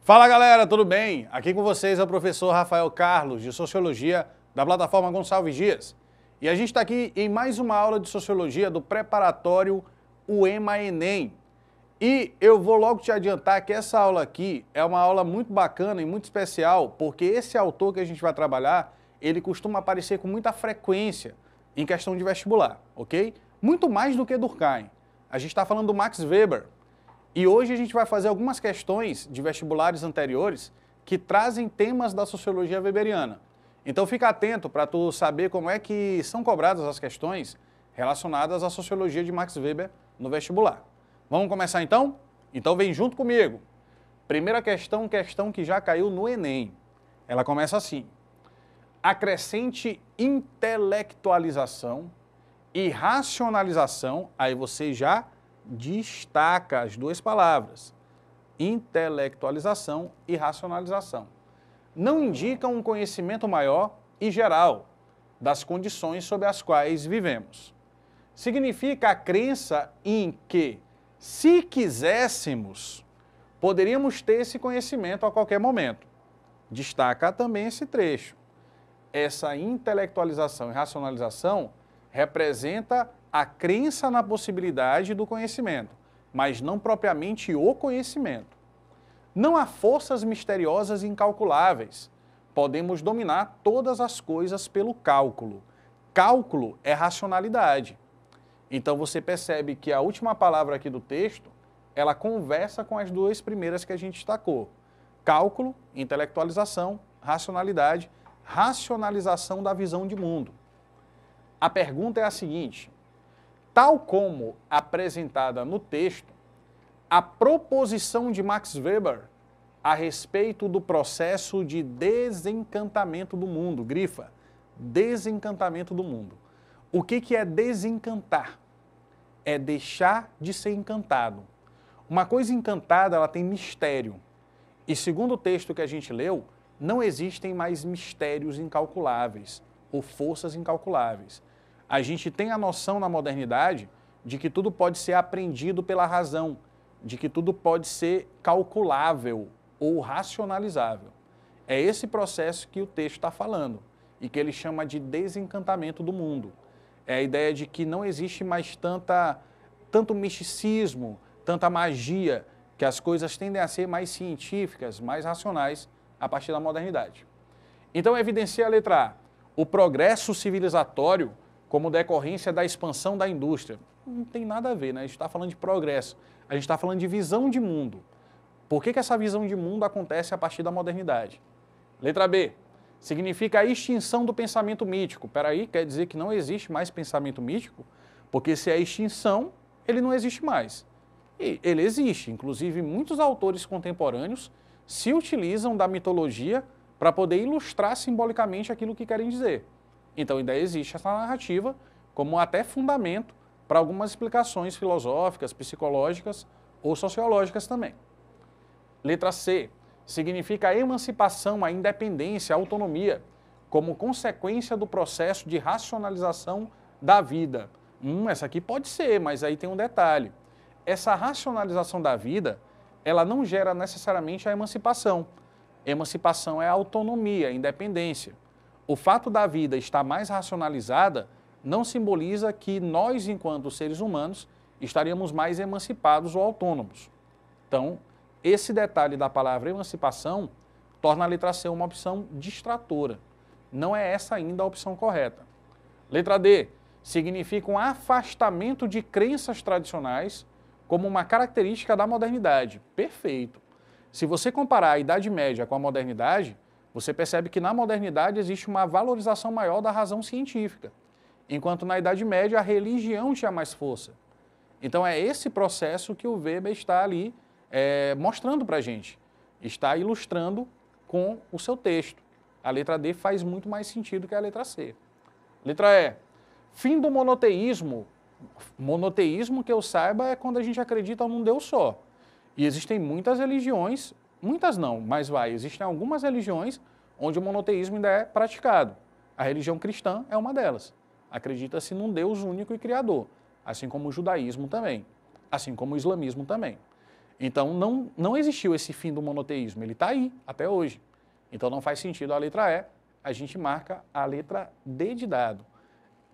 Fala galera, tudo bem? Aqui com vocês é o professor Rafael Carlos, de Sociologia, da plataforma Gonçalves Dias. E a gente está aqui em mais uma aula de Sociologia do preparatório UEMA-ENEM. E eu vou logo te adiantar que essa aula aqui é uma aula muito bacana e muito especial, porque esse autor que a gente vai trabalhar, ele costuma aparecer com muita frequência em questão de vestibular, ok? Muito mais do que Durkheim. A gente está falando do Max Weber. E hoje a gente vai fazer algumas questões de vestibulares anteriores que trazem temas da sociologia weberiana. Então fica atento para tu saber como é que são cobradas as questões relacionadas à sociologia de Max Weber no vestibular. Vamos começar então? Então vem junto comigo. Primeira questão que já caiu no Enem. Ela começa assim: a crescente intelectualização e racionalização, aí você já destaca as duas palavras, intelectualização e racionalização, não indicam um conhecimento maior e geral das condições sob as quais vivemos. Significa a crença em que, se quiséssemos, poderíamos ter esse conhecimento a qualquer momento. Destaca também esse trecho. Essa intelectualização e racionalização representa a crença na possibilidade do conhecimento, mas não propriamente o conhecimento. Não há forças misteriosas e incalculáveis. Podemos dominar todas as coisas pelo cálculo. Cálculo é racionalidade. Então você percebe que a última palavra aqui do texto, ela conversa com as duas primeiras que a gente destacou. Cálculo, intelectualização, racionalidade, racionalização da visão de mundo. A pergunta é a seguinte: tal como apresentada no texto, a proposição de Max Weber a respeito do processo de desencantamento do mundo, grifa, desencantamento do mundo. O que é desencantar? É deixar de ser encantado. Uma coisa encantada, ela tem mistério. E segundo o texto que a gente leu, não existem mais mistérios incalculáveis ou forças incalculáveis. A gente tem a noção na modernidade de que tudo pode ser aprendido pela razão, de que tudo pode ser calculável ou racionalizável. É esse processo que o texto está falando e que ele chama de desencantamento do mundo. É a ideia de que não existe mais tanto misticismo, tanta magia, que as coisas tendem a ser mais científicas, mais racionais a partir da modernidade. Então evidencia a letra A, o progresso civilizatório como decorrência da expansão da indústria. Não tem nada a ver, né? A gente está falando de progresso, a gente está falando de visão de mundo. Por que essa visão de mundo acontece a partir da modernidade? Letra B, significa a extinção do pensamento mítico. Peraí, quer dizer que não existe mais pensamento mítico? Porque se é extinção, ele não existe mais. E ele existe, inclusive muitos autores contemporâneos se utilizam da mitologia para poder ilustrar simbolicamente aquilo que querem dizer. Então ainda existe essa narrativa como até fundamento para algumas explicações filosóficas, psicológicas ou sociológicas também. Letra C, significa a emancipação, a independência, a autonomia, como consequência do processo de racionalização da vida. Essa aqui pode ser, mas aí tem um detalhe. Essa racionalização da vida, ela não gera necessariamente a emancipação. Emancipação é a autonomia, a independência. O fato da vida estar mais racionalizada não simboliza que nós, enquanto seres humanos, estaríamos mais emancipados ou autônomos. Então, esse detalhe da palavra emancipação torna a letra C uma opção distratora. Não é essa ainda a opção correta. Letra D, significa um afastamento de crenças tradicionais como uma característica da modernidade. Perfeito. Se você comparar a Idade Média com a modernidade, você percebe que na modernidade existe uma valorização maior da razão científica, enquanto na Idade Média a religião tinha mais força. Então é esse processo que o Weber está ali mostrando para a gente, está ilustrando com o seu texto. A letra D faz muito mais sentido que a letra C. Letra E, fim do monoteísmo. Monoteísmo, que eu saiba, é quando a gente acredita num Deus só. E existem muitas religiões, muitas não, mas existem algumas religiões onde o monoteísmo ainda é praticado. A religião cristã é uma delas. Acredita-se num Deus único e criador, assim como o judaísmo também, assim como o islamismo também. Então, não existiu esse fim do monoteísmo, ele está aí, até hoje. Então, não faz sentido a letra E, a gente marca a letra D de dado.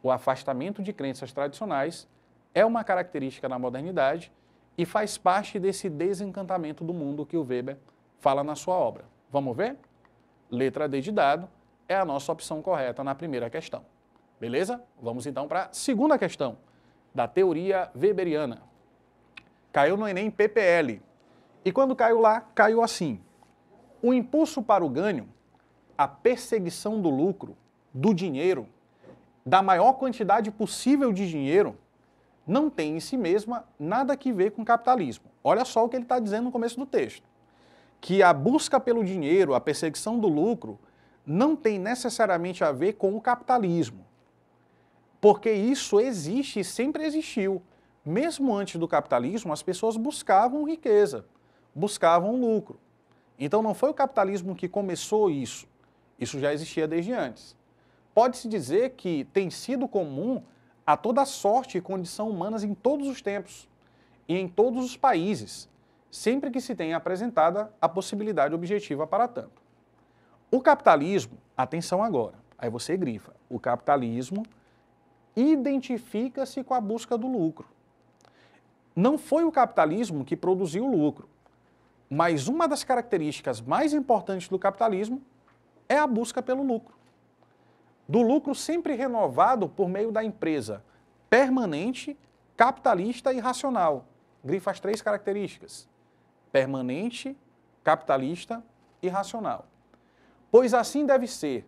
O afastamento de crenças tradicionais é uma característica da modernidade e faz parte desse desencantamento do mundo que o Weber fala na sua obra. Vamos ver? Letra D de dado é a nossa opção correta na primeira questão. Beleza? Vamos então para a segunda questão, da teoria weberiana. Caiu no Enem PPL. E quando caiu lá, caiu assim. O impulso para o ganho, a perseguição do lucro, do dinheiro, da maior quantidade possível de dinheiro, não tem em si mesma nada que ver com capitalismo. Olha só o que ele está dizendo no começo do texto. Que a busca pelo dinheiro, a perseguição do lucro, não tem necessariamente a ver com o capitalismo. Porque isso existe e sempre existiu. Mesmo antes do capitalismo, as pessoas buscavam riqueza, buscavam lucro. Então não foi o capitalismo que começou isso. Isso já existia desde antes. Pode-se dizer que tem sido comum a toda sorte e condição humanas em todos os tempos e em todos os países, sempre que se tenha apresentada a possibilidade objetiva para tanto. O capitalismo, atenção agora, aí você grifa, o capitalismo identifica-se com a busca do lucro. Não foi o capitalismo que produziu o lucro, mas uma das características mais importantes do capitalismo é a busca pelo lucro. Do lucro sempre renovado por meio da empresa permanente, capitalista e racional. Grifa as três características: permanente, capitalista e racional. Pois assim deve ser,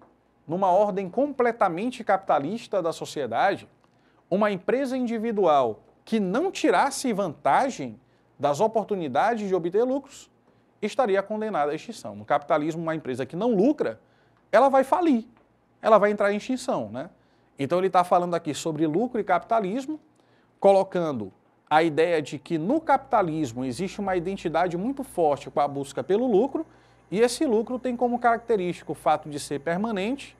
numa ordem completamente capitalista da sociedade, uma empresa individual que não tirasse vantagem das oportunidades de obter lucros, estaria condenada à extinção. No capitalismo, uma empresa que não lucra, ela vai falir, ela vai entrar em extinção, né? Então ele está falando aqui sobre lucro e capitalismo, colocando a ideia de que no capitalismo existe uma identidade muito forte com a busca pelo lucro, e esse lucro tem como característica o fato de ser permanente,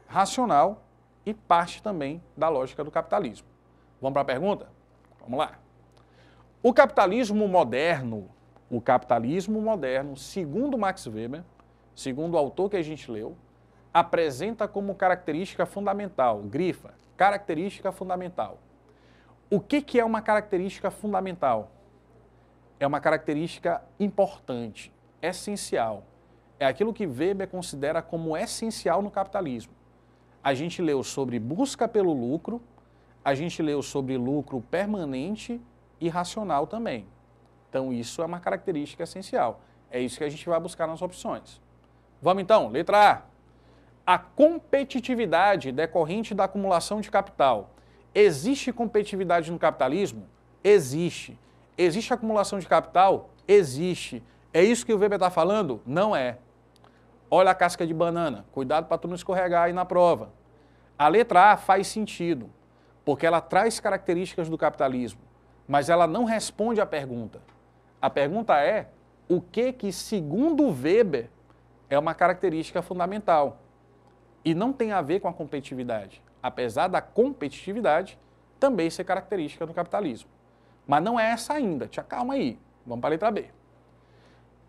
racional e parte também da lógica do capitalismo. Vamos para a pergunta? Vamos lá. O capitalismo moderno, segundo Max Weber, segundo o autor que a gente leu, apresenta como característica fundamental, grifa, característica fundamental. O que é uma característica fundamental? É uma característica importante, essencial. É aquilo que Weber considera como essencial no capitalismo. A gente leu sobre busca pelo lucro, a gente leu sobre lucro permanente e racional também. Então isso é uma característica essencial. É isso que a gente vai buscar nas opções. Vamos então, letra A. A competitividade decorrente da acumulação de capital. Existe competitividade no capitalismo? Existe. Existe acumulação de capital? Existe. É isso que o Weber está falando? Não é. Olha a casca de banana. Cuidado para tu não escorregar aí na prova. A letra A faz sentido, porque ela traz características do capitalismo, mas ela não responde à pergunta. A pergunta é o que, segundo Weber, é uma característica fundamental e não tem a ver com a competitividade, apesar da competitividade também ser característica do capitalismo. Mas não é essa ainda, te acalma aí, vamos para a letra B.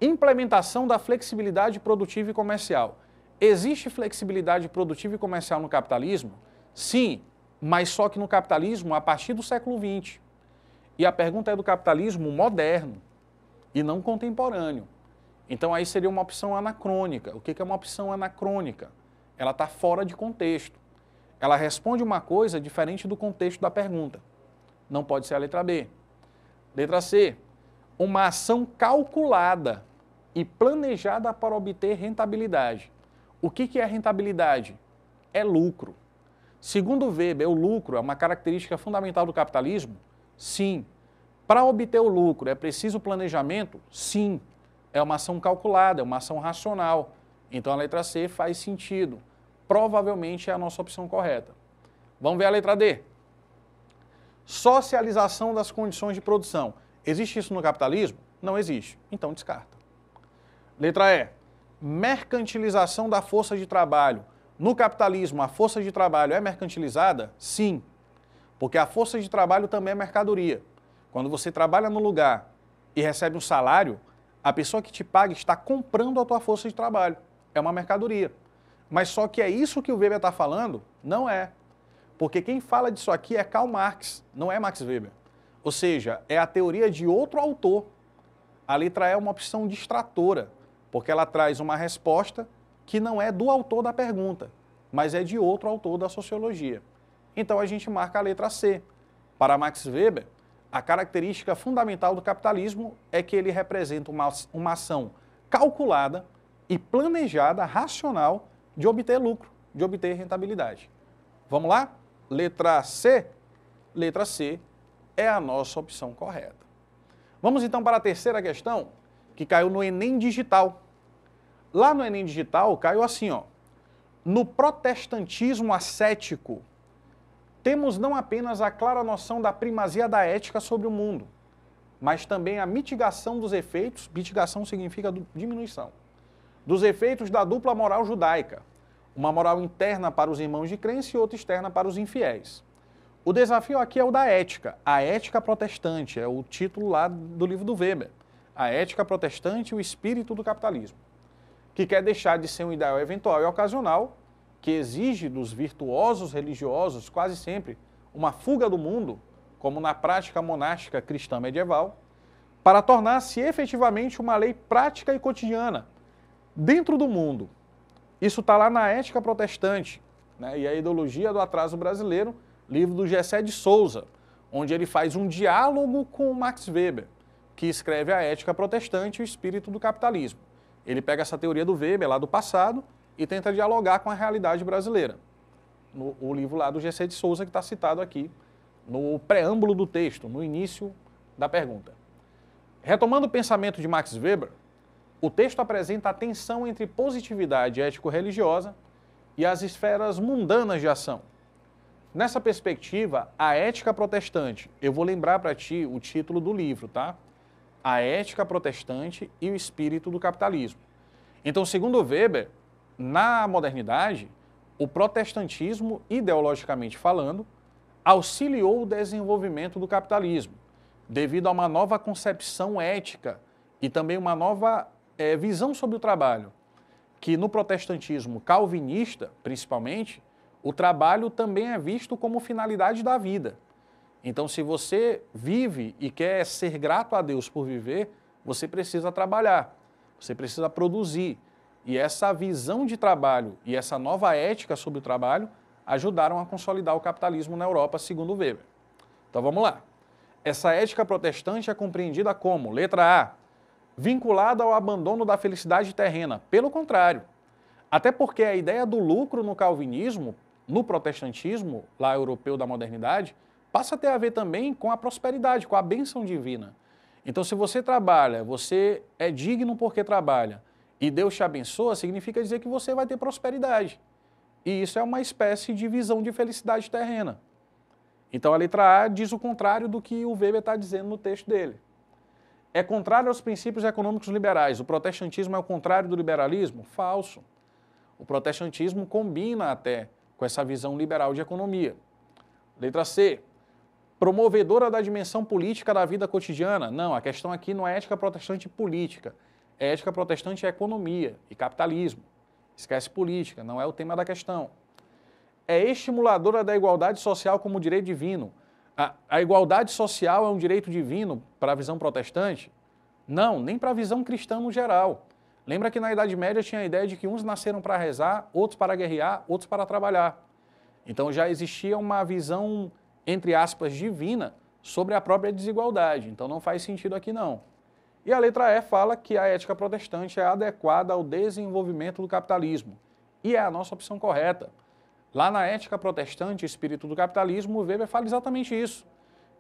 Implementação da flexibilidade produtiva e comercial. Existe flexibilidade produtiva e comercial no capitalismo? Sim, mas só que no capitalismo a partir do século XX. E a pergunta é do capitalismo moderno e não contemporâneo. Então aí seria uma opção anacrônica. O que é uma opção anacrônica? Ela está fora de contexto. Ela responde uma coisa diferente do contexto da pergunta. Não pode ser a letra B. Letra C. Uma ação calculada e planejada para obter rentabilidade. O que é rentabilidade? É lucro. Segundo Weber, o lucro é uma característica fundamental do capitalismo? Sim. Para obter o lucro é preciso planejamento? Sim. É uma ação calculada, é uma ação racional. Então a letra C faz sentido. Provavelmente é a nossa opção correta. Vamos ver a letra D. Socialização das condições de produção. Existe isso no capitalismo? Não existe. Então descarta. Letra E. Mercantilização da força de trabalho. No capitalismo, a força de trabalho é mercantilizada? Sim. Porque a força de trabalho também é mercadoria. Quando você trabalha no lugar e recebe um salário, a pessoa que te paga está comprando a tua força de trabalho. É uma mercadoria. Mas só que é isso que o Weber está falando? Não é. Porque quem fala disso aqui é Karl Marx, não é Max Weber. Ou seja, é a teoria de outro autor. A letra E é uma opção distratora, porque ela traz uma resposta que não é do autor da pergunta, mas é de outro autor da sociologia. Então a gente marca a letra C. Para Max Weber, a característica fundamental do capitalismo é que ele representa uma ação calculada e planejada, racional, de obter lucro, de obter rentabilidade. Vamos lá? Letra C? Letra C é a nossa opção correta. Vamos então para a terceira questão, que caiu no Enem Digital. Lá no Enem Digital caiu assim, ó. No protestantismo ascético, temos não apenas a clara noção da primazia da ética sobre o mundo, mas também a mitigação dos efeitos, mitigação significa diminuição, dos efeitos da dupla moral judaica, uma moral interna para os irmãos de crença e outra externa para os infiéis. O desafio aqui é o da ética, a ética protestante, é o título lá do livro do Weber, a ética protestante e o espírito do capitalismo, que quer deixar de ser um ideal eventual e ocasional, que exige dos virtuosos religiosos quase sempre uma fuga do mundo, como na prática monástica cristã medieval, para tornar-se efetivamente uma lei prática e cotidiana dentro do mundo. Isso está lá na Ética Protestante, né, e a Ideologia do Atraso Brasileiro, livro do Gessé de Souza, onde ele faz um diálogo com o Max Weber, que escreve a Ética Protestante e o Espírito do Capitalismo. Ele pega essa teoria do Weber lá do passado e tenta dialogar com a realidade brasileira. O livro lá do Gessé de Souza, que está citado aqui no preâmbulo do texto, no início da pergunta. Retomando o pensamento de Max Weber, o texto apresenta a tensão entre positividade ético-religiosa e as esferas mundanas de ação. Nessa perspectiva, a ética protestante, eu vou lembrar para ti o título do livro, tá? A ética protestante e o espírito do capitalismo. Então, segundo Weber, na modernidade, o protestantismo, ideologicamente falando, auxiliou o desenvolvimento do capitalismo, devido a uma nova concepção ética e também uma nova visão sobre o trabalho, que no protestantismo calvinista, principalmente, o trabalho também é visto como finalidade da vida. Então, se você vive e quer ser grato a Deus por viver, você precisa trabalhar, você precisa produzir. E essa visão de trabalho e essa nova ética sobre o trabalho ajudaram a consolidar o capitalismo na Europa, segundo Weber. Então vamos lá. Essa ética protestante é compreendida como, letra A, vinculada ao abandono da felicidade terrena. Pelo contrário, até porque a ideia do lucro no calvinismo, no protestantismo, lá europeu da modernidade, passa a ter a ver também com a prosperidade, com a bênção divina. Então, se você trabalha, você é digno porque trabalha, e Deus te abençoa, significa dizer que você vai ter prosperidade. E isso é uma espécie de visão de felicidade terrena. Então a letra A diz o contrário do que o Weber está dizendo no texto dele. É contrário aos princípios econômicos liberais. O protestantismo é o contrário do liberalismo? Falso. O protestantismo combina até com essa visão liberal de economia. Letra C. Promovedora da dimensão política da vida cotidiana? Não, a questão aqui não é ética protestante política. Ética protestante é economia e capitalismo. Esquece política, não é o tema da questão. É estimuladora da igualdade social como direito divino. A igualdade social é um direito divino para a visão protestante? Não, nem para a visão cristã no geral. Lembra que na Idade Média tinha a ideia de que uns nasceram para rezar, outros para guerrear, outros para trabalhar. Então já existia uma visão, entre aspas, divina sobre a própria desigualdade. Então não faz sentido aqui não. E a letra E fala que a ética protestante é adequada ao desenvolvimento do capitalismo. E é a nossa opção correta. Lá na Ética Protestante, Espírito do Capitalismo, o Weber fala exatamente isso.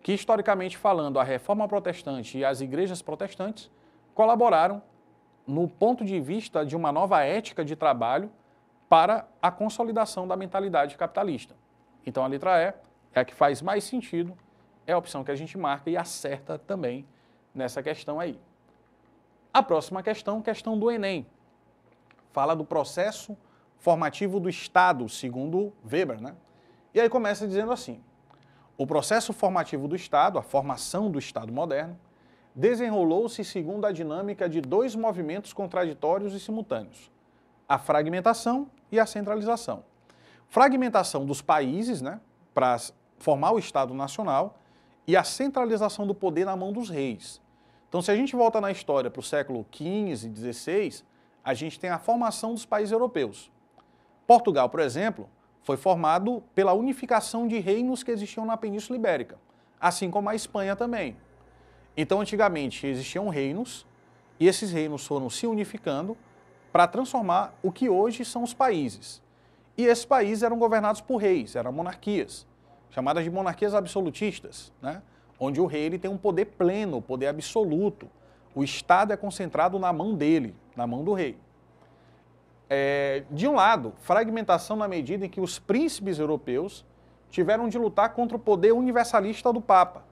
Que, historicamente falando, a Reforma Protestante e as igrejas protestantes colaboraram no ponto de vista de uma nova ética de trabalho para a consolidação da mentalidade capitalista. Então a letra E é a que faz mais sentido, é a opção que a gente marca e acerta também nessa questão aí. A próxima questão, questão do Enem, fala do processo formativo do Estado, segundo Weber, né? E aí começa dizendo assim, o processo formativo do Estado, a formação do Estado moderno, desenrolou-se segundo a dinâmica de dois movimentos contraditórios e simultâneos, a fragmentação e a centralização. Fragmentação dos países, né, para formar o Estado Nacional, e a centralização do poder na mão dos reis. Então, se a gente volta na história para o século XV e XVI, a gente tem a formação dos países europeus. Portugal, por exemplo, foi formado pela unificação de reinos que existiam na Península Ibérica, assim como a Espanha também. Então, antigamente, existiam reinos, e esses reinos foram se unificando para transformar o que hoje são os países. E esses países eram governados por reis, eram monarquias, chamadas de monarquias absolutistas, né? Onde o rei ele tem um poder pleno, poder absoluto. O Estado é concentrado na mão dele, na mão do rei. De um lado, fragmentação na medida em que os príncipes europeus tiveram de lutar contra o poder universalista do Papa,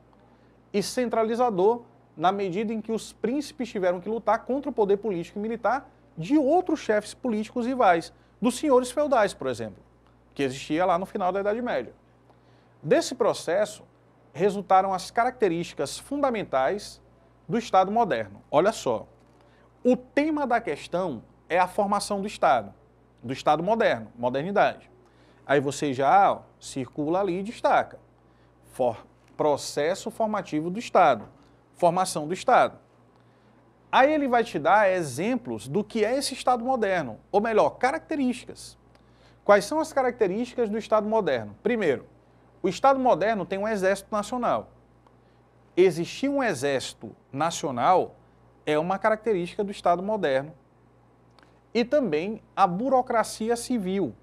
e centralizador na medida em que os príncipes tiveram que lutar contra o poder político e militar de outros chefes políticos rivais, dos senhores feudais, por exemplo, que existia lá no final da Idade Média. Desse processo, resultaram as características fundamentais do Estado moderno. Olha só, o tema da questão é a formação do Estado moderno, modernidade. Aí você já circula ali e destaca. Processo formativo do Estado, formação do Estado. Aí ele vai te dar exemplos do que é esse Estado moderno, ou melhor, características. Quais são as características do Estado moderno? Primeiro, o Estado moderno tem um exército nacional. Existir um exército nacional é uma característica do Estado moderno. E também a burocracia civil,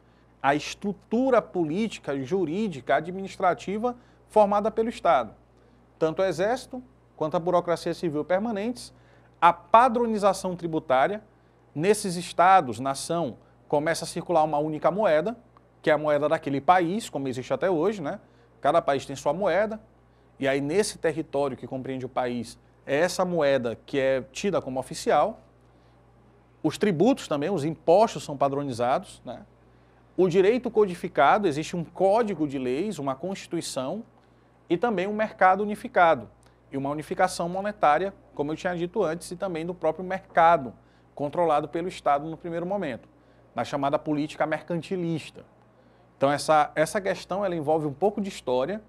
a estrutura política, jurídica, administrativa formada pelo Estado. Tanto o Exército quanto a burocracia civil permanentes, a padronização tributária. Nesses estados, nação, começa a circular uma única moeda, que é a moeda daquele país, como existe até hoje, né? Cada país tem sua moeda, e aí nesse território que compreende o país, é essa moeda que é tida como oficial. Os tributos também, os impostos são padronizados, né? O direito codificado, existe um código de leis, uma constituição, e também um mercado unificado, e uma unificação monetária, como eu tinha dito antes, e também do próprio mercado, controlado pelo Estado no primeiro momento, na chamada política mercantilista. Então essa questão ela envolve um pouco de história,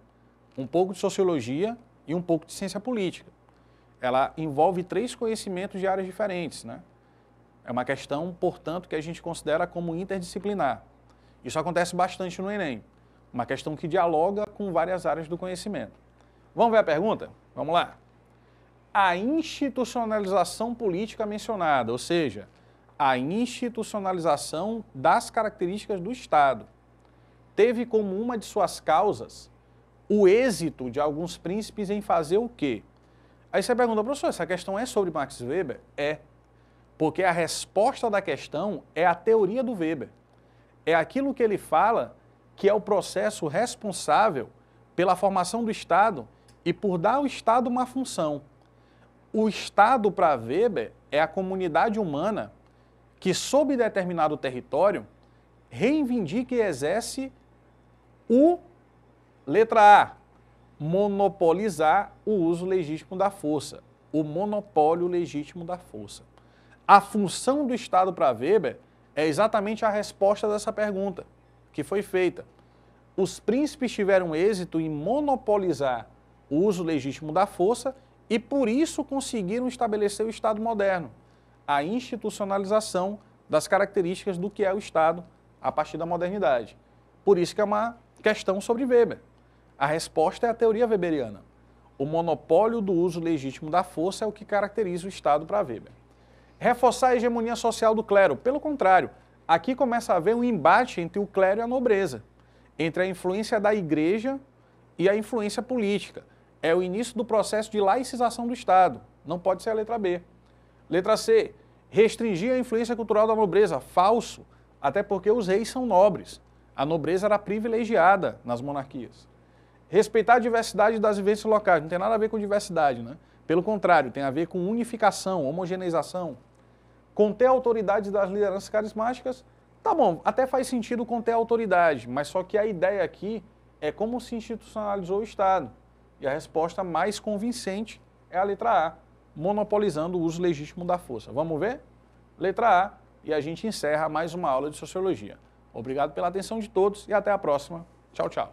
um pouco de sociologia e um pouco de ciência política. Ela envolve 3 conhecimentos de áreas diferentes, né? É uma questão, portanto, que a gente considera como interdisciplinar. Isso acontece bastante no Enem. Uma questão que dialoga com várias áreas do conhecimento. Vamos ver a pergunta? Vamos lá. A institucionalização política mencionada, ou seja, a institucionalização das características do Estado, teve como uma de suas causas o êxito de alguns príncipes em fazer o quê? Aí você pergunta, professor, essa questão é sobre Max Weber? É, porque a resposta da questão é a teoria do Weber. É aquilo que ele fala que é o processo responsável pela formação do Estado e por dar ao Estado uma função. O Estado, para Weber, é a comunidade humana que, sob determinado território, reivindica e exerce letra A, monopolizar o uso legítimo da força. O monopólio legítimo da força. A função do Estado para Weber é exatamente a resposta dessa pergunta que foi feita. Os príncipes tiveram êxito em monopolizar o uso legítimo da força e por isso conseguiram estabelecer o Estado moderno, a institucionalização das características do que é o Estado a partir da modernidade. Por isso que é uma questão sobre Weber. A resposta é a teoria weberiana. O monopólio do uso legítimo da força é o que caracteriza o Estado para Weber. Reforçar a hegemonia social do clero. Pelo contrário, aqui começa a haver um embate entre o clero e a nobreza, entre a influência da igreja e a influência política. É o início do processo de laicização do Estado. Não pode ser a letra B. Letra C. Restringir a influência cultural da nobreza. Falso, até porque os reis são nobres. A nobreza era privilegiada nas monarquias. Respeitar a diversidade das vivências locais. Não tem nada a ver com diversidade, né? Pelo contrário, tem a ver com unificação, homogeneização. Conter a autoridade das lideranças carismáticas. Tá bom, até faz sentido conter a autoridade, mas só que a ideia aqui é como se institucionalizou o Estado. E a resposta mais convincente é a letra A, monopolizando o uso legítimo da força. Vamos ver? Letra A, e a gente encerra mais uma aula de Sociologia. Obrigado pela atenção de todos e até a próxima. Tchau, tchau.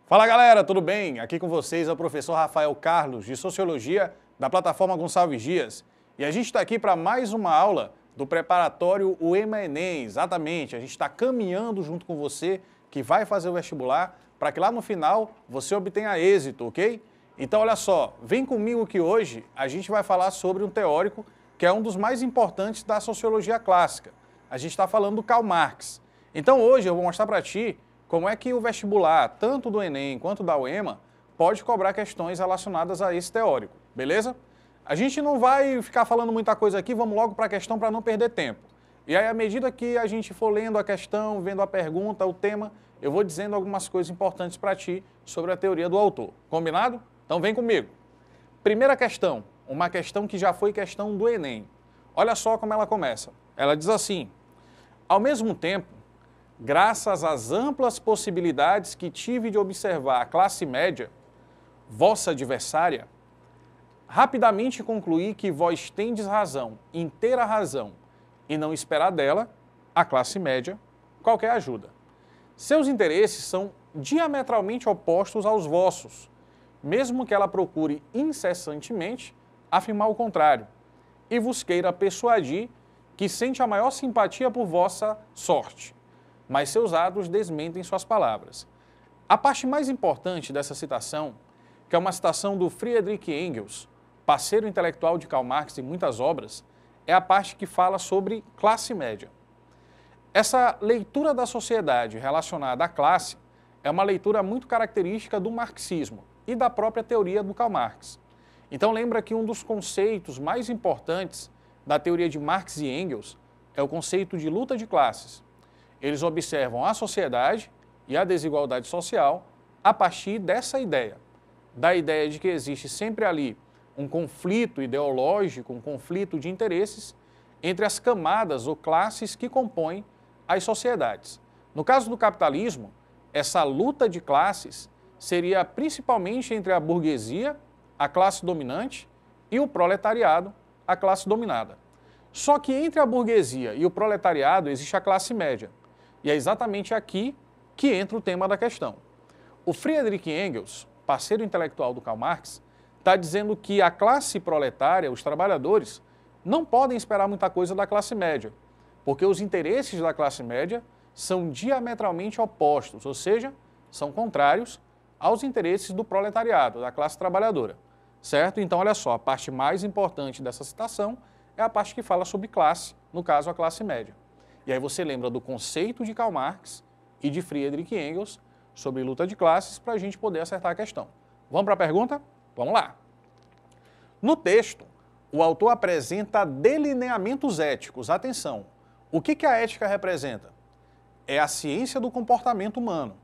Fala galera, tudo bem? Aqui com vocês é o professor Rafael Carlos, de Sociologia, da plataforma Gonçalves Dias. E a gente está aqui para mais uma aula do preparatório UEMA-ENEM, exatamente. A gente está caminhando junto com você que vai fazer o vestibular para que lá no final você obtenha êxito, ok? Então olha só, vem comigo que hoje a gente vai falar sobre um teórico que é um dos mais importantes da sociologia clássica. A gente está falando do Karl Marx. Então hoje eu vou mostrar para ti como é que o vestibular, tanto do Enem quanto da UEMA, pode cobrar questões relacionadas a esse teórico, beleza? A gente não vai ficar falando muita coisa aqui, vamos logo para a questão para não perder tempo. E aí, à medida que a gente for lendo a questão, vendo a pergunta, o tema, eu vou dizendo algumas coisas importantes para ti sobre a teoria do autor. Combinado? Então vem comigo. Primeira questão, uma questão que já foi questão do Enem. Olha só como ela começa. Ela diz assim: ao mesmo tempo, graças às amplas possibilidades que tive de observar a classe média, vossa adversária, rapidamente concluí que vós tendes razão, inteira razão, e não esperar dela, a classe média, qualquer ajuda. Seus interesses são diametralmente opostos aos vossos, mesmo que ela procure incessantemente afirmar o contrário, e vos queira persuadir que sente a maior simpatia por vossa sorte, mas seus atos desmentem suas palavras. A parte mais importante dessa citação, que é uma citação do Friedrich Engels, parceiro intelectual de Karl Marx em muitas obras, é a parte que fala sobre classe média. Essa leitura da sociedade relacionada à classe é uma leitura muito característica do marxismo e da própria teoria do Karl Marx. Então lembra que um dos conceitos mais importantes da teoria de Marx e Engels é o conceito de luta de classes. Eles observam a sociedade e a desigualdade social a partir dessa ideia, da ideia de que existe sempre ali um conflito ideológico, um conflito de interesses entre as camadas ou classes que compõem as sociedades. No caso do capitalismo, essa luta de classes seria principalmente entre a burguesia, a classe dominante, e o proletariado, a classe dominada. Só que entre a burguesia e o proletariado existe a classe média. E é exatamente aqui que entra o tema da questão. O Friedrich Engels, parceiro intelectual do Karl Marx, está dizendo que a classe proletária, os trabalhadores, não podem esperar muita coisa da classe média, porque os interesses da classe média são diametralmente opostos, ou seja, são contrários aos interesses do proletariado, da classe trabalhadora, certo? Então, olha só, a parte mais importante dessa citação é a parte que fala sobre classe, no caso, a classe média. E aí você lembra do conceito de Karl Marx e de Friedrich Engels sobre luta de classes para a gente poder acertar a questão. Vamos para a pergunta? Vamos lá. No texto, o autor apresenta delineamentos éticos. Atenção, o que a ética representa? É a ciência do comportamento humano.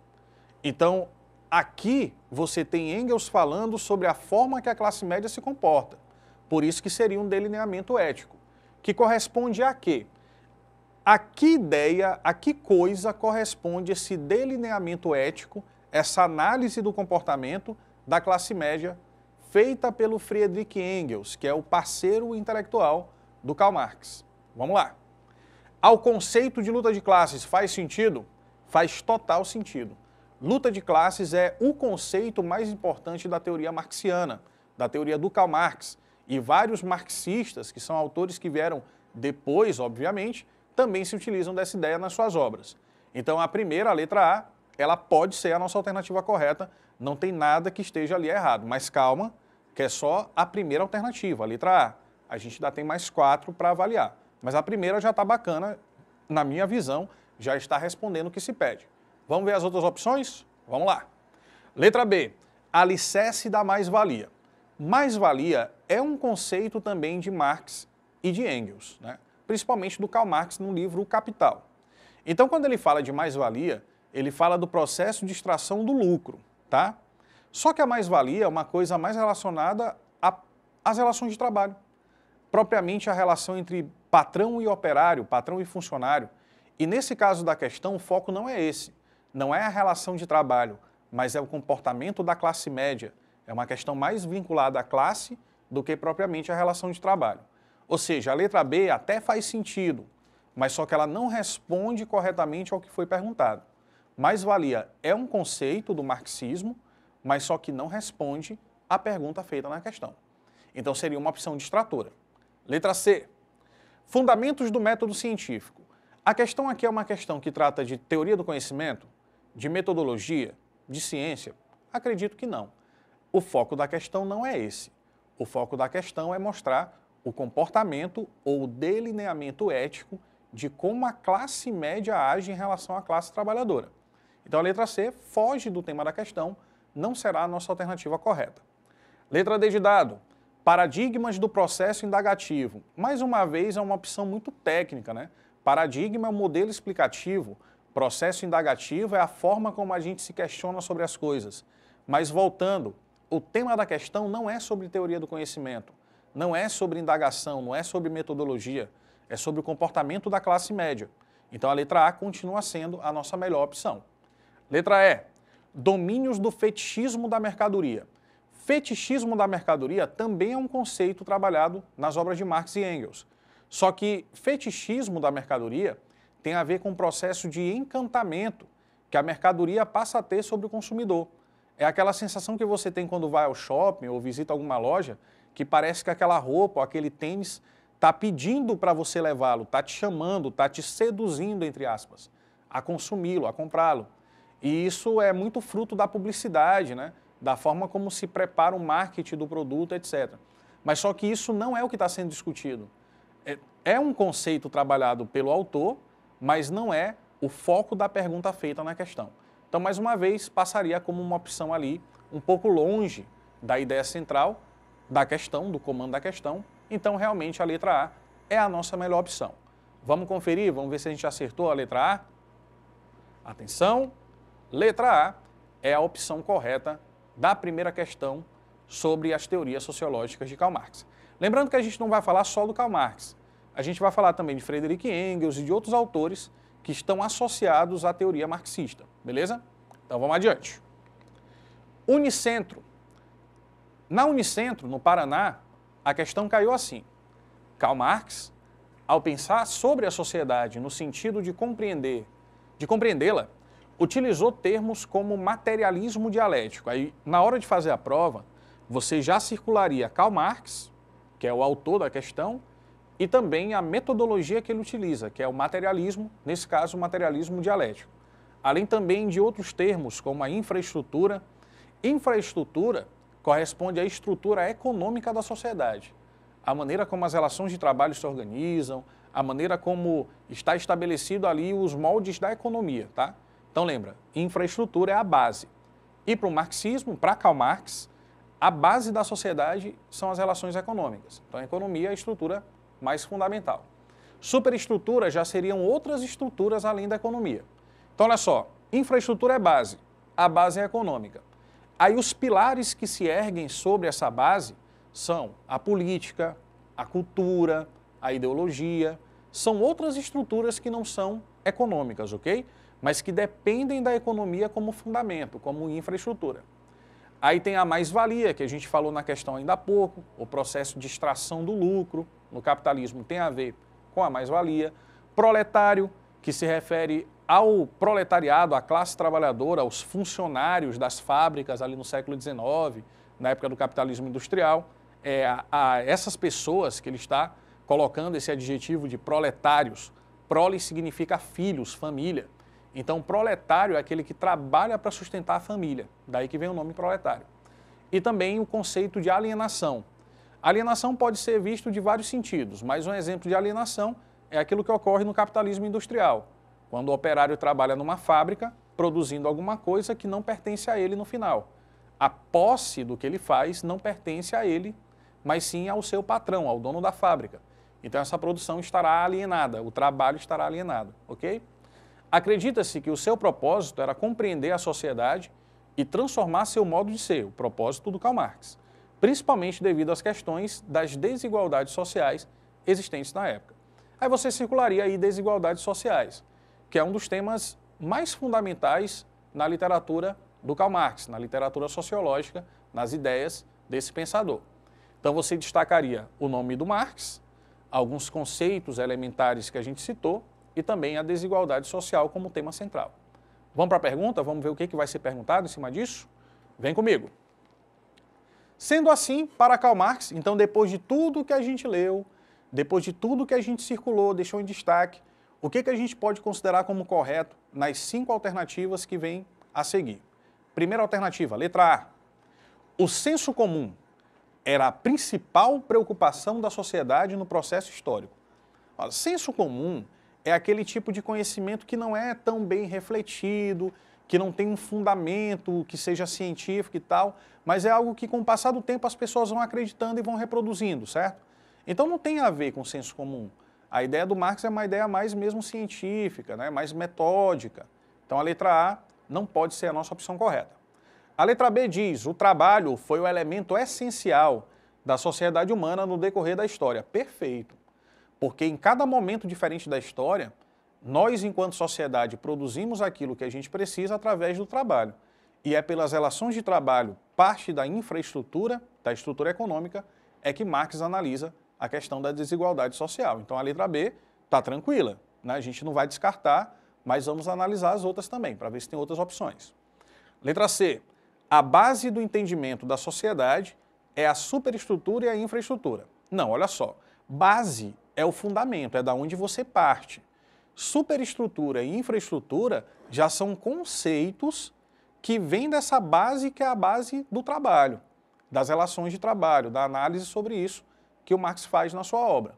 Então, aqui você tem Engels falando sobre a forma que a classe média se comporta. Por isso que seria um delineamento ético, que corresponde a quê? A que ideia, a que coisa corresponde esse delineamento ético, essa análise do comportamento da classe média feita pelo Friedrich Engels, que é o parceiro intelectual do Karl Marx. Vamos lá. Ao conceito de luta de classes faz sentido? Faz total sentido. Luta de classes é o conceito mais importante da teoria marxiana, da teoria do Karl Marx, e vários marxistas, que são autores que vieram depois, obviamente, também se utilizam dessa ideia nas suas obras. Então, a primeira, a letra A, ela pode ser a nossa alternativa correta, não tem nada que esteja ali errado, mas calma, que é só a primeira alternativa, a letra A. A gente ainda tem mais 4 para avaliar, mas a primeira já está bacana, na minha visão, já está respondendo o que se pede. Vamos ver as outras opções? Vamos lá. Letra B, alicerce da mais-valia. Mais-valia é um conceito também de Marx e de Engels, né? Principalmente do Karl Marx no livro O Capital. Então, quando ele fala de mais-valia, ele fala do processo de extração do lucro, tá? Só que a mais-valia é uma coisa mais relacionada à as relações de trabalho, propriamente a relação entre patrão e operário, patrão e funcionário. E nesse caso da questão, o foco não é esse, não é a relação de trabalho, mas é o comportamento da classe média. É uma questão mais vinculada à classe do que propriamente à relação de trabalho. Ou seja, a letra B até faz sentido, mas só que ela não responde corretamente ao que foi perguntado. Mais-valia é um conceito do marxismo, mas só que não responde à pergunta feita na questão. Então seria uma opção distratora. Letra C. Fundamentos do método científico. A questão aqui é uma questão que trata de teoria do conhecimento, de metodologia, de ciência? Acredito que não. O foco da questão não é esse. O foco da questão é mostrar o comportamento ou o delineamento ético de como a classe média age em relação à classe trabalhadora. Então a letra C foge do tema da questão, não será a nossa alternativa correta. Letra D de dado. Paradigmas do processo indagativo. Mais uma vez é uma opção muito técnica, né? Paradigma é um modelo explicativo, processo indagativo é a forma como a gente se questiona sobre as coisas. Mas voltando, o tema da questão não é sobre teoria do conhecimento, não é sobre indagação, não é sobre metodologia, é sobre o comportamento da classe média. Então a letra A continua sendo a nossa melhor opção. Letra E. Domínios do fetichismo da mercadoria. Fetichismo da mercadoria também é um conceito trabalhado nas obras de Marx e Engels. Só que fetichismo da mercadoria tem a ver com o processo de encantamento que a mercadoria passa a ter sobre o consumidor. É aquela sensação que você tem quando vai ao shopping ou visita alguma loja, que parece que aquela roupa ou aquele tênis está pedindo para você levá-lo, está te chamando, está te seduzindo, entre aspas, a consumi-lo, a comprá-lo. E isso é muito fruto da publicidade, né? Da forma como se prepara o marketing do produto, etc. Mas só que isso não é o que está sendo discutido. É um conceito trabalhado pelo autor, mas não é o foco da pergunta feita na questão. Então, mais uma vez, passaria como uma opção ali, um pouco longe da ideia central da questão, do comando da questão. Então, realmente, a letra A é a nossa melhor opção. Vamos conferir? Vamos ver se a gente acertou a letra A? Atenção! Letra A é a opção correta da primeira questão sobre as teorias sociológicas de Karl Marx. Lembrando que a gente não vai falar só do Karl Marx. A gente vai falar também de Friedrich Engels e de outros autores que estão associados à teoria marxista, beleza? Então vamos adiante. Unicentro. Na Unicentro, no Paraná, a questão caiu assim. Karl Marx, ao pensar sobre a sociedade no sentido de compreendê-la, utilizou termos como materialismo dialético. Aí, na hora de fazer a prova, você já circularia Karl Marx, que é o autor da questão, e também a metodologia que ele utiliza, que é o materialismo, nesse caso, o materialismo dialético. Além também de outros termos, como a infraestrutura. Infraestrutura corresponde à estrutura econômica da sociedade. A maneira como as relações de trabalho se organizam, a maneira como está estabelecido ali os moldes da economia, tá? Então lembra, infraestrutura é a base. E para o marxismo, para Karl Marx, a base da sociedade são as relações econômicas. Então a economia é a estrutura mais fundamental. Superestrutura já seriam outras estruturas além da economia. Então olha só, infraestrutura é base, a base é econômica. Aí os pilares que se erguem sobre essa base são a política, a cultura, a ideologia, são outras estruturas que não são econômicas, ok? Mas que dependem da economia como fundamento, como infraestrutura. Aí tem a mais-valia, que a gente falou na questão ainda há pouco, o processo de extração do lucro no capitalismo tem a ver com a mais-valia. Proletário, que se refere ao proletariado, à classe trabalhadora, aos funcionários das fábricas ali no século XIX, na época do capitalismo industrial. A essas pessoas que ele está colocando esse adjetivo de proletários. Prole significa filhos, família. Então, proletário é aquele que trabalha para sustentar a família, daí que vem o nome proletário. E também o conceito de alienação. Alienação pode ser visto de vários sentidos, mas um exemplo de alienação é aquilo que ocorre no capitalismo industrial, quando o operário trabalha numa fábrica produzindo alguma coisa que não pertence a ele no final. A posse do que ele faz não pertence a ele, mas sim ao seu patrão, ao dono da fábrica. Então essa produção estará alienada, o trabalho estará alienado, ok? Acredita-se que o seu propósito era compreender a sociedade e transformar seu modo de ser, o propósito do Karl Marx. principalmente devido às questões das desigualdades sociais existentes na época. Aí você circularia aí desigualdades sociais, que é um dos temas mais fundamentais na literatura do Karl Marx, na literatura sociológica, nas ideias desse pensador. Então você destacaria o nome do Marx, alguns conceitos elementares que a gente citou e também a desigualdade social como tema central. Vamos para a pergunta? Vamos ver o que vai ser perguntado em cima disso? Vem comigo. Sendo assim, para Karl Marx, então depois de tudo que a gente leu, depois de tudo que a gente circulou, deixou em destaque, o que a gente pode considerar como correto nas 5 alternativas que vêm a seguir? Primeira alternativa, letra A. O senso comum era a principal preocupação da sociedade no processo histórico. O senso comum é aquele tipo de conhecimento que não é tão bem refletido, que não tem um fundamento que seja científico e tal, mas é algo que com o passar do tempo as pessoas vão acreditando e vão reproduzindo, certo? Então não tem a ver com senso comum. A ideia do Marx é uma ideia mais mesmo científica, né? Mais metódica. Então a letra A não pode ser a nossa opção correta. A letra B diz, o trabalho foi o elemento essencial da sociedade humana no decorrer da história. Perfeito. Porque em cada momento diferente da história, nós, enquanto sociedade, produzimos aquilo que a gente precisa através do trabalho. E é pelas relações de trabalho, parte da infraestrutura, da estrutura econômica, é que Marx analisa a questão da desigualdade social. Então a letra B está tranquila, né? A gente não vai descartar, mas vamos analisar as outras também, para ver se tem outras opções. Letra C. A base do entendimento da sociedade é a superestrutura e a infraestrutura. Não, olha só. Base é o fundamento, é da onde você parte. Superestrutura e infraestrutura já são conceitos que vêm dessa base que é a base do trabalho, das relações de trabalho, da análise sobre isso que o Marx faz na sua obra.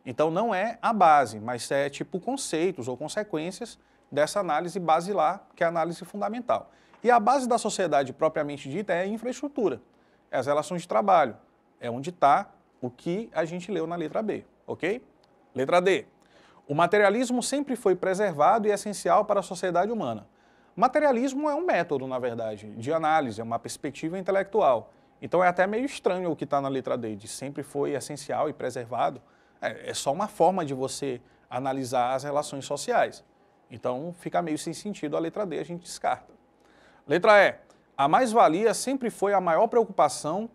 Então não é a base, mas é tipo conceitos ou consequências dessa análise basilar, que é a análise fundamental. E a base da sociedade propriamente dita é a infraestrutura, é as relações de trabalho, é onde está o que a gente leu na letra B, ok? Letra D. O materialismo sempre foi preservado e essencial para a sociedade humana. Materialismo é um método, na verdade, de análise, é uma perspectiva intelectual. Então é até meio estranho o que está na letra D, de sempre foi essencial e preservado. É só uma forma de você analisar as relações sociais. Então fica meio sem sentido a letra D, a gente descarta. Letra E. A mais-valia sempre foi a maior preocupação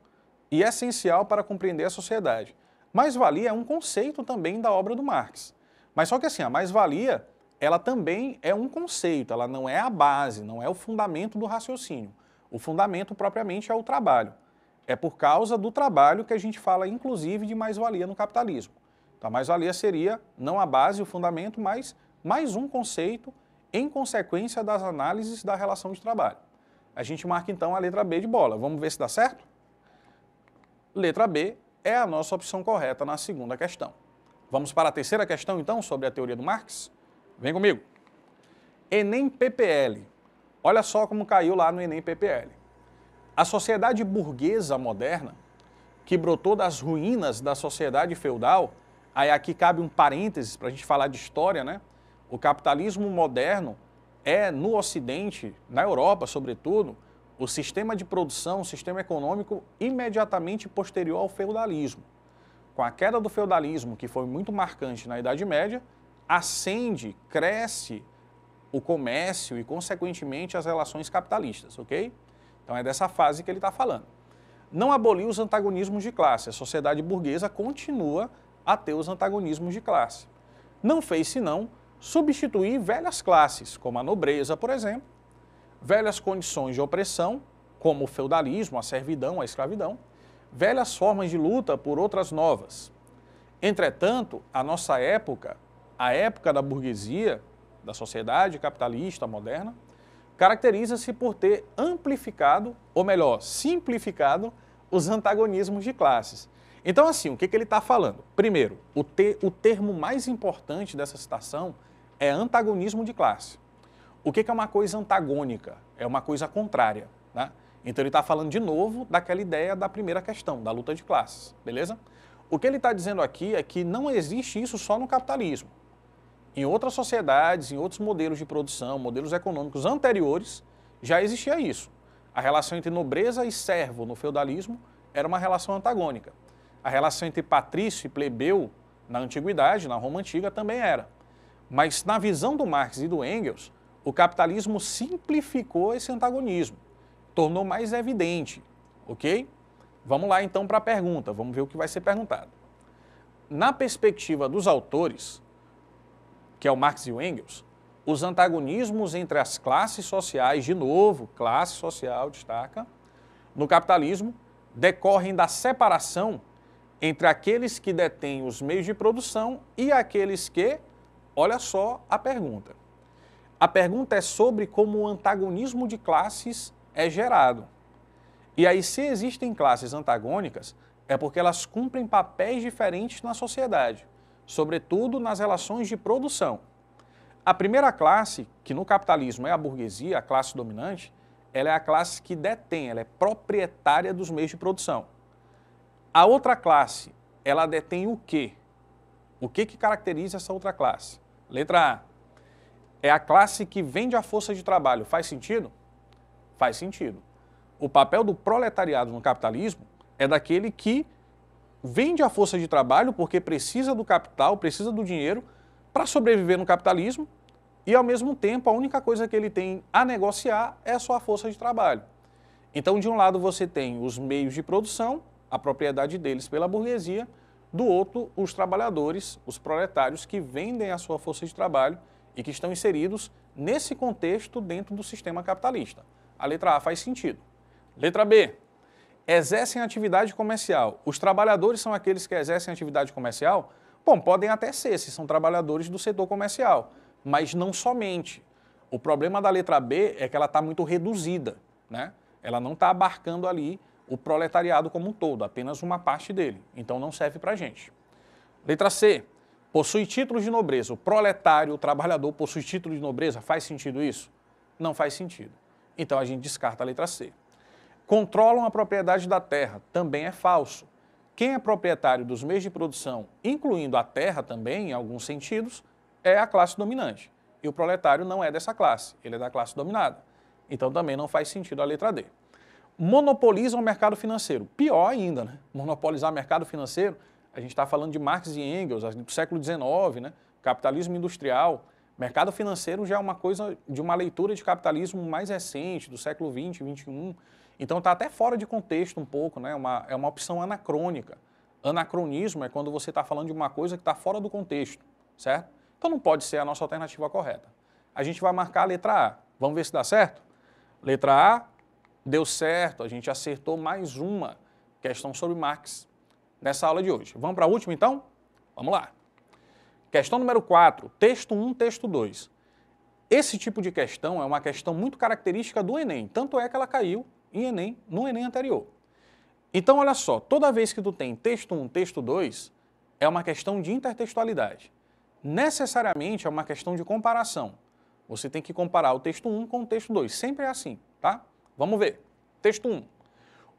e essencial para compreender a sociedade. Mais-valia é um conceito também da obra do Marx. Mas só que assim, a mais-valia, ela também é um conceito, ela não é a base, não é o fundamento do raciocínio. O fundamento propriamente é o trabalho. É por causa do trabalho que a gente fala, inclusive, de mais-valia no capitalismo. Então, a mais-valia seria não a base, o fundamento, mas mais um conceito em consequência das análises da relação de trabalho. A gente marca, então, a letra B de bola. Vamos ver se dá certo? Letra B é a nossa opção correta na segunda questão. Vamos para a terceira questão, então, sobre a teoria do Marx? Vem comigo. Enem PPL. Olha só como caiu lá no Enem PPL. A sociedade burguesa moderna, que brotou das ruínas da sociedade feudal, aí aqui cabe um parênteses para a gente falar de história, né? O capitalismo moderno é, no Ocidente, na Europa sobretudo, o sistema de produção, o sistema econômico imediatamente posterior ao feudalismo. Com a queda do feudalismo, que foi muito marcante na Idade Média, ascende, cresce o comércio e, consequentemente, as relações capitalistas, ok? Então é dessa fase que ele está falando. Não aboliu os antagonismos de classe, a sociedade burguesa continua a ter os antagonismos de classe. Não fez senão substituir velhas classes, como a nobreza, por exemplo, velhas condições de opressão, como o feudalismo, a servidão, a escravidão, velhas formas de luta por outras novas. Entretanto, a nossa época, a época da burguesia, da sociedade capitalista moderna, caracteriza-se por ter amplificado, ou melhor, simplificado, os antagonismos de classes. Então, assim, o que ele está falando? Primeiro, o termo mais importante dessa citação é antagonismo de classe. O que é uma coisa antagônica? É uma coisa contrária, né? Então ele está falando de novo daquela ideia da primeira questão, da luta de classes, beleza? O que ele está dizendo aqui é que não existe isso só no capitalismo. Em outras sociedades, em outros modelos de produção, modelos econômicos anteriores, já existia isso. A relação entre nobreza e servo no feudalismo era uma relação antagônica. A relação entre patrício e plebeu, na antiguidade, na Roma antiga, também era. Mas na visão do Marx e do Engels, o capitalismo simplificou esse antagonismo, tornou mais evidente, ok? Vamos lá então para a pergunta, vamos ver o que vai ser perguntado. Na perspectiva dos autores, que é o Marx e o Engels, os antagonismos entre as classes sociais, de novo, classe social destaca, no capitalismo, decorrem da separação entre aqueles que detêm os meios de produção e aqueles que, olha só a pergunta. A pergunta é sobre como o antagonismo de classes é gerado. E aí, se existem classes antagônicas, é porque elas cumprem papéis diferentes na sociedade, sobretudo nas relações de produção. A primeira classe, que no capitalismo é a burguesia, a classe dominante, ela é a classe que detém, ela é proprietária dos meios de produção. A outra classe, ela detém o quê? O que caracteriza essa outra classe? Letra A. É a classe que vende a força de trabalho. Faz sentido? Faz sentido. O papel do proletariado no capitalismo é daquele que vende a força de trabalho porque precisa do capital, precisa do dinheiro para sobreviver no capitalismo e, ao mesmo tempo, a única coisa que ele tem a negociar é a sua força de trabalho. Então, de um lado, você tem os meios de produção, a propriedade deles pela burguesia, do outro, os trabalhadores, os proletários que vendem a sua força de trabalho e que estão inseridos nesse contexto dentro do sistema capitalista. A letra A faz sentido. Letra B. Exercem atividade comercial. Os trabalhadores são aqueles que exercem atividade comercial? Bom, podem até ser, se são trabalhadores do setor comercial, mas não somente. O problema da letra B é que ela está muito reduzida, né? Ela não está abarcando ali o proletariado como um todo, apenas uma parte dele. Então não serve para a gente. Letra C. Possui títulos de nobreza. O proletário, o trabalhador, possui título de nobreza. Faz sentido isso? Não faz sentido. Então a gente descarta a letra C. Controlam a propriedade da terra. Também é falso. Quem é proprietário dos meios de produção, incluindo a terra também, em alguns sentidos, é a classe dominante. E o proletário não é dessa classe, ele é da classe dominada. Então também não faz sentido a letra D. Monopolizam o mercado financeiro. Pior ainda, né? Monopolizar o mercado financeiro, a gente está falando de Marx e Engels, do século XIX, né? Capitalismo industrial. Mercado financeiro já é uma coisa de uma leitura de capitalismo mais recente, do século XX, XXI. Então está até fora de contexto um pouco, né? É uma opção anacrônica. Anacronismo é quando você está falando de uma coisa que está fora do contexto, certo? Então não pode ser a nossa alternativa correta. A gente vai marcar a letra A. Vamos ver se dá certo? Letra A, deu certo, a gente acertou mais uma questão sobre Marx nessa aula de hoje. Vamos para a última então? Vamos lá. Questão número 4, texto 1, texto 2. Esse tipo de questão é uma questão muito característica do Enem, tanto é que ela caiu no Enem anterior. Então, olha só, toda vez que tu tem texto 1, texto 2, é uma questão de intertextualidade. Necessariamente é uma questão de comparação. Você tem que comparar o texto 1 com o texto 2. Sempre é assim, tá? Vamos ver. Texto 1.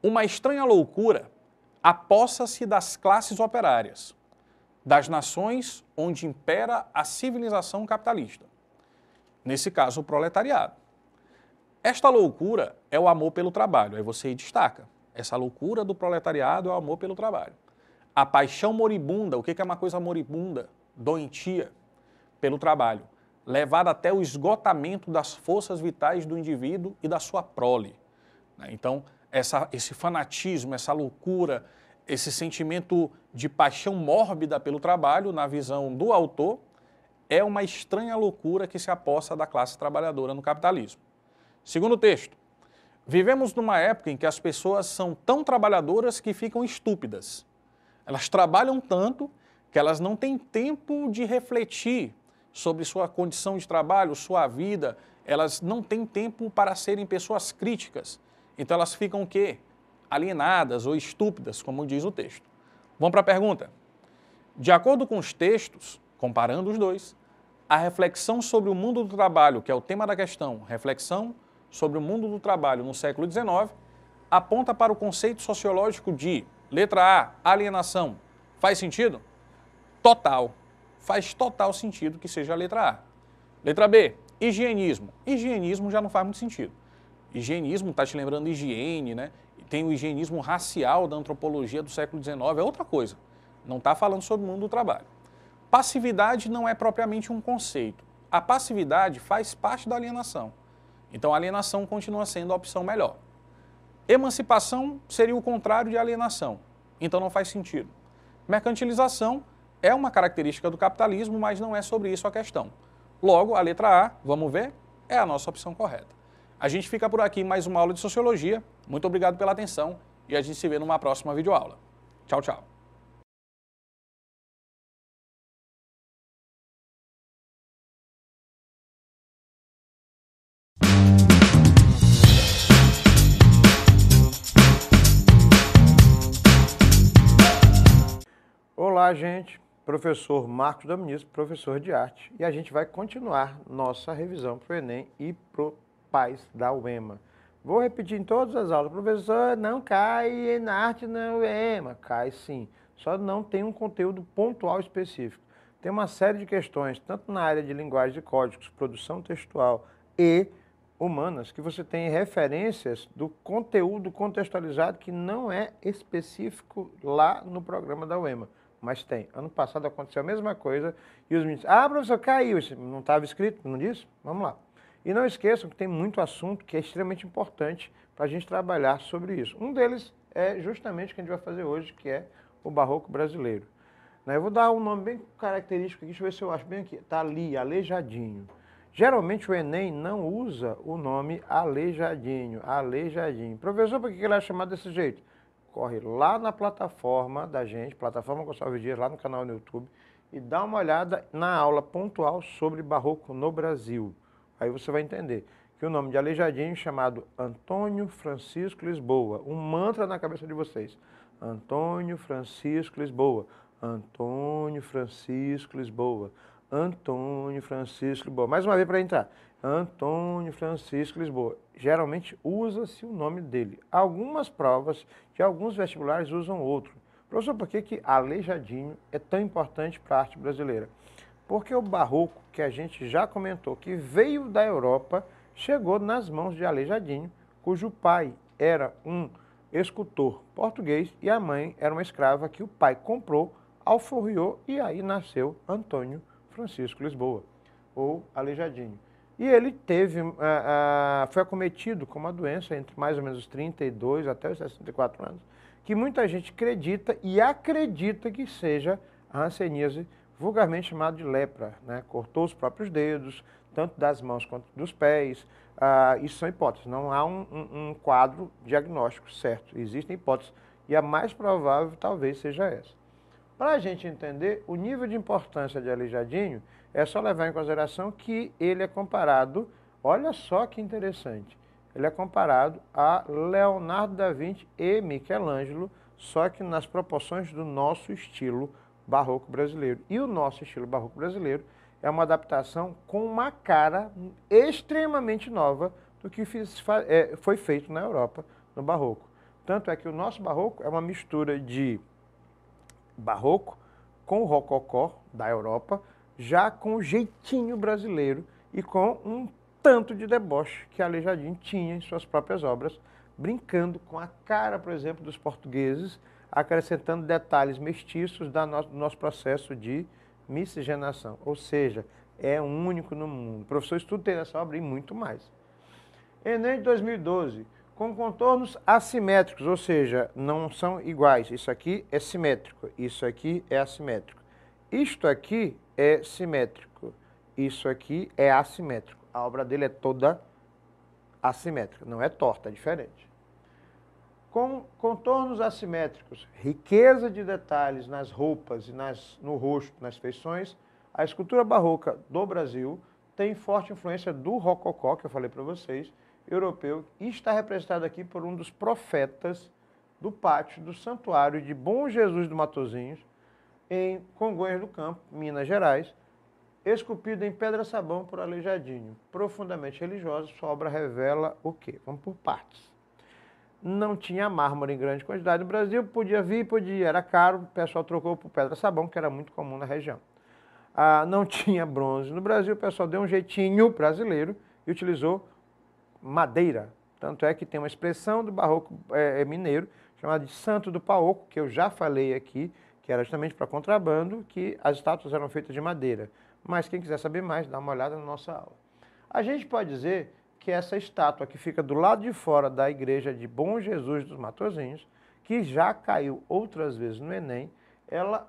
Uma estranha loucura apossa-se das classes operárias, das nações onde impera a civilização capitalista. Nesse caso, o proletariado. Esta loucura é o amor pelo trabalho. Aí você destaca. Essa loucura do proletariado é o amor pelo trabalho. A paixão moribunda, o que é uma coisa moribunda? Doentia pelo trabalho, levada até o esgotamento das forças vitais do indivíduo e da sua prole. Então, esse fanatismo, essa loucura, esse sentimento de paixão mórbida pelo trabalho, na visão do autor, é uma estranha loucura que se apossa da classe trabalhadora no capitalismo. Segundo texto, vivemos numa época em que as pessoas são tão trabalhadoras que ficam estúpidas. Elas trabalham tanto que elas não têm tempo de refletir sobre sua condição de trabalho, sua vida, elas não têm tempo para serem pessoas críticas. Então elas ficam o quê? Alienadas ou estúpidas, como diz o texto. Vamos para a pergunta. De acordo com os textos, comparando os dois, a reflexão sobre o mundo do trabalho, que é o tema da questão, reflexão sobre o mundo do trabalho no século XIX, aponta para o conceito sociológico de, letra A, alienação. Faz sentido? Total. Faz total sentido que seja a letra A. Letra B, higienismo. Higienismo já não faz muito sentido. Higienismo está te lembrando higiene, né? tem o higienismo racial da antropologia do século XIX, é outra coisa. Não está falando sobre o mundo do trabalho. Passividade não é propriamente um conceito. A passividade faz parte da alienação. Então a alienação continua sendo a opção melhor. Emancipação seria o contrário de alienação. Então não faz sentido. Mercantilização é uma característica do capitalismo, mas não é sobre isso a questão. Logo, a letra A, vamos ver, é a nossa opção correta. A gente fica por aqui em mais uma aula de Sociologia. Muito obrigado pela atenção e a gente se vê numa próxima videoaula. Tchau, tchau. Olá, gente. Professor Marcos Dominici, professor de arte. E a gente vai continuar nossa revisão para o Enem e para o PAS da UEMA. Vou repetir em todas as aulas. Professor, não cai na arte na UEMA. Cai sim, só não tem um conteúdo pontual específico. Tem uma série de questões, tanto na área de linguagem de códigos, produção textual e humanas, que você tem referências do conteúdo contextualizado que não é específico lá no programa da UEMA. Mas tem. Ano passado aconteceu a mesma coisa e os meninos, professor, caiu. Não estava escrito, não disse? Vamos lá. E não esqueçam que tem muito assunto que é extremamente importante para a gente trabalhar sobre isso. Um deles é justamente o que a gente vai fazer hoje, que é o Barroco brasileiro. Eu vou dar um nome bem característico aqui, deixa eu ver se eu acho bem aqui. Está ali, Aleijadinho. Geralmente o Enem não usa o nome Aleijadinho, Aleijadinho. Professor, por que ele é chamado desse jeito? Corre lá na plataforma da gente, plataforma Gonçalves Dias, lá no canal no YouTube, e dá uma olhada na aula pontual sobre Barroco no Brasil. Aí você vai entender que o nome de Aleijadinho é chamado Antônio Francisco Lisboa. Um mantra na cabeça de vocês. Antônio Francisco Lisboa. Antônio Francisco Lisboa. Antônio Francisco Lisboa. Mais uma vez para entrar. Antônio Francisco Lisboa. Geralmente usa-se o nome dele. Algumas provas de alguns vestibulares usam outro. Professor, por que Aleijadinho é tão importante para a arte brasileira? Porque o Barroco, que a gente já comentou, que veio da Europa, chegou nas mãos de Aleijadinho, cujo pai era um escultor português e a mãe era uma escrava que o pai comprou, alforriou e aí nasceu Antônio Francisco Lisboa, ou Aleijadinho. E ele foi acometido com uma doença entre mais ou menos os 32 até os 64 anos, que muita gente acredita e acredita que seja a hanseníase, vulgarmente chamada de lepra. Cortou os próprios dedos, tanto das mãos quanto dos pés. Isso são hipóteses, não há um quadro diagnóstico certo. Existem hipóteses e a mais provável talvez seja essa. Para a gente entender o nível de importância de Aleijadinho, é só levar em consideração que ele é comparado, olha só que interessante, ele é comparado a Leonardo da Vinci e Michelangelo, só que nas proporções do nosso estilo barroco brasileiro. E o nosso estilo barroco brasileiro é uma adaptação com uma cara extremamente nova do que foi feito na Europa no barroco. Tanto é que o nosso barroco é uma mistura de barroco com o rococó da Europa, já com o jeitinho brasileiro e com um tanto de deboche que Aleijadinho tinha em suas próprias obras, brincando com a cara, por exemplo, dos portugueses, acrescentando detalhes mestiços do nosso processo de miscigenação. Ou seja, é único no mundo. O professor estuda tem essa obra e muito mais. Enem de 2012, com contornos assimétricos, ou seja, não são iguais. Isso aqui é simétrico, isso aqui é assimétrico. Isto aqui é simétrico, isso aqui é assimétrico. A obra dele é toda assimétrica, não é torta, é diferente. Com contornos assimétricos, riqueza de detalhes nas roupas e no rosto, nas feições, a escultura barroca do Brasil tem forte influência do rococó, que eu falei para vocês, europeu, e está representado aqui por um dos profetas do pátio do Santuário de Bom Jesus do Matozinhos, em Congonhas do Campo, Minas Gerais, esculpido em pedra-sabão por Aleijadinho. Profundamente religiosa, sua obra revela o quê? Vamos por partes. Não tinha mármore em grande quantidade no Brasil, podia vir, era caro, o pessoal trocou por pedra-sabão, que era muito comum na região. Não tinha bronze no Brasil, o pessoal deu um jeitinho brasileiro e utilizou madeira. Tanto é que tem uma expressão do barroco mineiro, chamada de Santo do Paoco, que eu já falei aqui, que era justamente para contrabando, que as estátuas eram feitas de madeira. Mas quem quiser saber mais, dá uma olhada na nossa aula. A gente pode dizer que essa estátua que fica do lado de fora da igreja de Bom Jesus dos Matozinhos, que já caiu outras vezes no Enem, ela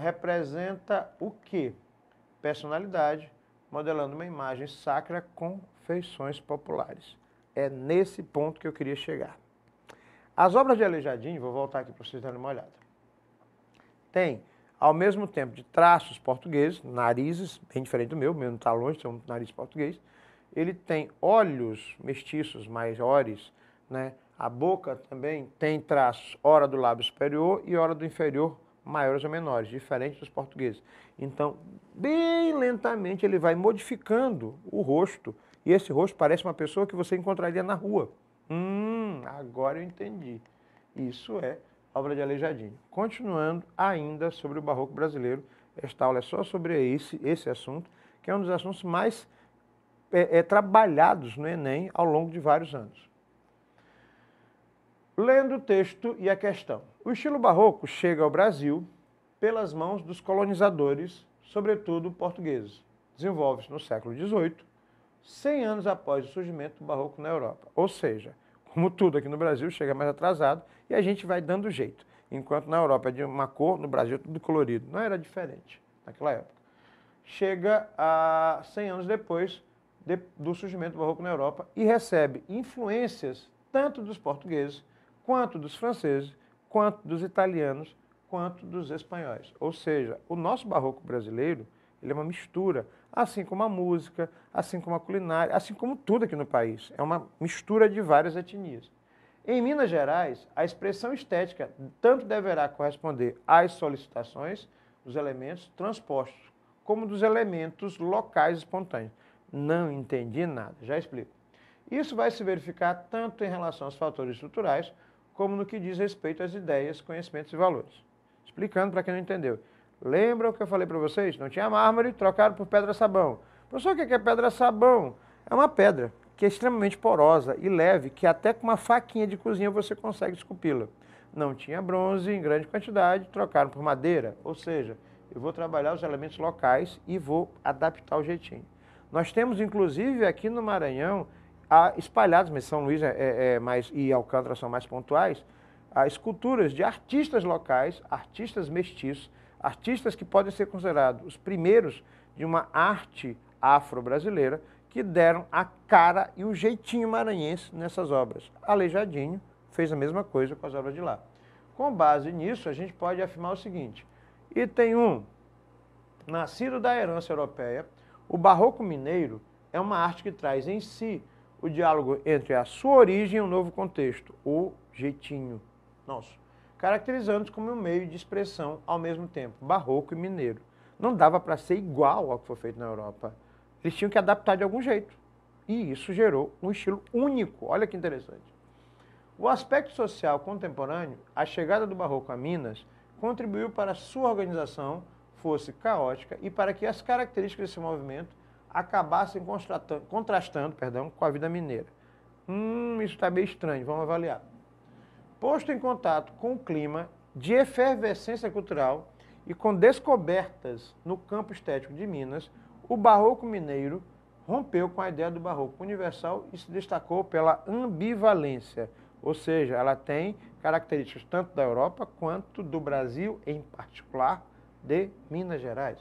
representa o quê? Personalidade, modelando uma imagem sacra com feições populares. É nesse ponto que eu queria chegar. As obras de Aleijadinho, vou voltar aqui para vocês darem uma olhada, tem, ao mesmo tempo, de traços portugueses, narizes, bem diferente do meu não está longe, tem um nariz português. Ele tem olhos mestiços maiores, né? A boca também tem traços, ora do lábio superior e ora do inferior, maiores ou menores, diferente dos portugueses. Então, bem lentamente ele vai modificando o rosto, e esse rosto parece uma pessoa que você encontraria na rua. Agora eu entendi. Isso é obra de Aleijadinho. Continuando ainda sobre o barroco brasileiro, esta aula é só sobre esse assunto, que é um dos assuntos mais trabalhados no Enem ao longo de vários anos. Lendo o texto e a questão. O estilo barroco chega ao Brasil pelas mãos dos colonizadores, sobretudo portugueses. Desenvolve-se no século XVIII, 100 anos após o surgimento do barroco na Europa. Ou seja, como tudo aqui no Brasil, chega mais atrasado e a gente vai dando jeito. Enquanto na Europa é de uma cor, no Brasil é tudo colorido. Não era diferente naquela época. Chega a 100 anos depois do surgimento do barroco na Europa e recebe influências tanto dos portugueses, quanto dos franceses, quanto dos italianos, quanto dos espanhóis. Ou seja, o nosso barroco brasileiro, ele é uma mistura, assim como a música, assim como a culinária, assim como tudo aqui no país. É uma mistura de várias etnias. Em Minas Gerais, a expressão estética tanto deverá corresponder às solicitações dos elementos transpostos, como dos elementos locais espontâneos. Não entendi nada, já explico. Isso vai se verificar tanto em relação aos fatores estruturais, como no que diz respeito às ideias, conhecimentos e valores. Explicando para quem não entendeu. Lembra o que eu falei para vocês? Não tinha mármore, trocaram por pedra-sabão. Professor, o que é pedra-sabão? É uma pedra que é extremamente porosa e leve, que até com uma faquinha de cozinha você consegue esculpi-la. Não tinha bronze em grande quantidade, trocaram por madeira. Ou seja, eu vou trabalhar os elementos locais e vou adaptar o jeitinho. Nós temos, inclusive, aqui no Maranhão, espalhados, mas São Luís e Alcântara são mais pontuais, esculturas de artistas locais, artistas mestiços, artistas que podem ser considerados os primeiros de uma arte afro-brasileira, que deram a cara e o jeitinho maranhense nessas obras. Aleijadinho fez a mesma coisa com as obras de lá. Com base nisso, a gente pode afirmar o seguinte: item 1, nascido da herança europeia, o barroco mineiro é uma arte que traz em si o diálogo entre a sua origem e um novo contexto, o jeitinho nosso, caracterizando-se como um meio de expressão ao mesmo tempo, barroco e mineiro. Não dava para ser igual ao que foi feito na Europa. Eles tinham que adaptar de algum jeito. E isso gerou um estilo único. Olha que interessante. O aspecto social contemporâneo, a chegada do barroco a Minas, contribuiu para a sua organização fosse caótica e para que as características desse movimento acabassem contrastando com a vida mineira. Isso está meio estranho, vamos avaliar. Posto em contato com o clima de efervescência cultural e com descobertas no campo estético de Minas, o barroco mineiro rompeu com a ideia do barroco universal e se destacou pela ambivalência, ou seja, ela tem características tanto da Europa quanto do Brasil, em particular de Minas Gerais.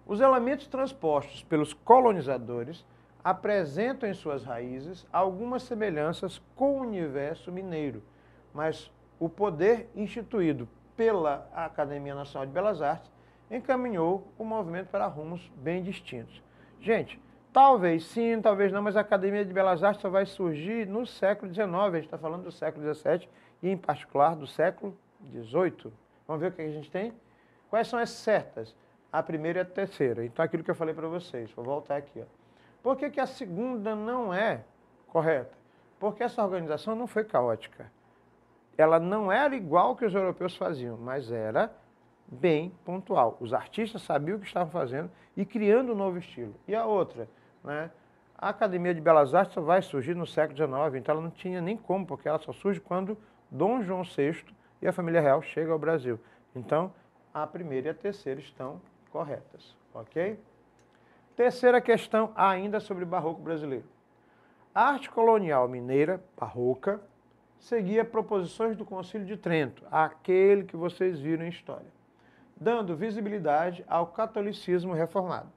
Os elementos transpostos pelos colonizadores apresentam em suas raízes algumas semelhanças com o universo mineiro, mas o poder instituído pela Academia Nacional de Belas Artes encaminhou o movimento para rumos bem distintos. Gente, talvez sim, talvez não, mas a Academia de Belas Artes só vai surgir no século XIX, a gente está falando do século XVII e, em particular, do século XVIII. Vamos ver o que a gente tem? Quais são as certas? A primeira e a terceira. Então, aquilo que eu falei para vocês, vou voltar aqui. Ó. Por que a segunda não é correta? Porque essa organização não foi caótica. Ela não era igual que os europeus faziam, mas era bem pontual. Os artistas sabiam o que estavam fazendo e criando um novo estilo. E a outra, né? A Academia de Belas Artes só vai surgir no século XIX, então ela não tinha nem como, porque ela só surge quando Dom João VI e a família real chegam ao Brasil. Então, a primeira e a terceira estão corretas, ok? Terceira questão, ainda sobre barroco brasileiro. A arte colonial mineira, barroca, seguia proposições do Concílio de Trento, aquele que vocês viram em história, dando visibilidade ao catolicismo reformado.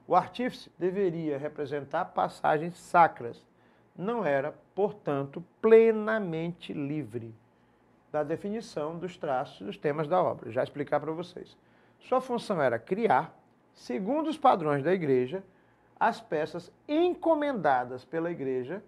O artífice deveria representar passagens sacras, não era, portanto, plenamente livre da definição dos traços e dos temas da obra. Já explicar para vocês. Sua função era criar, segundo os padrões da igreja, as peças encomendadas pela igreja,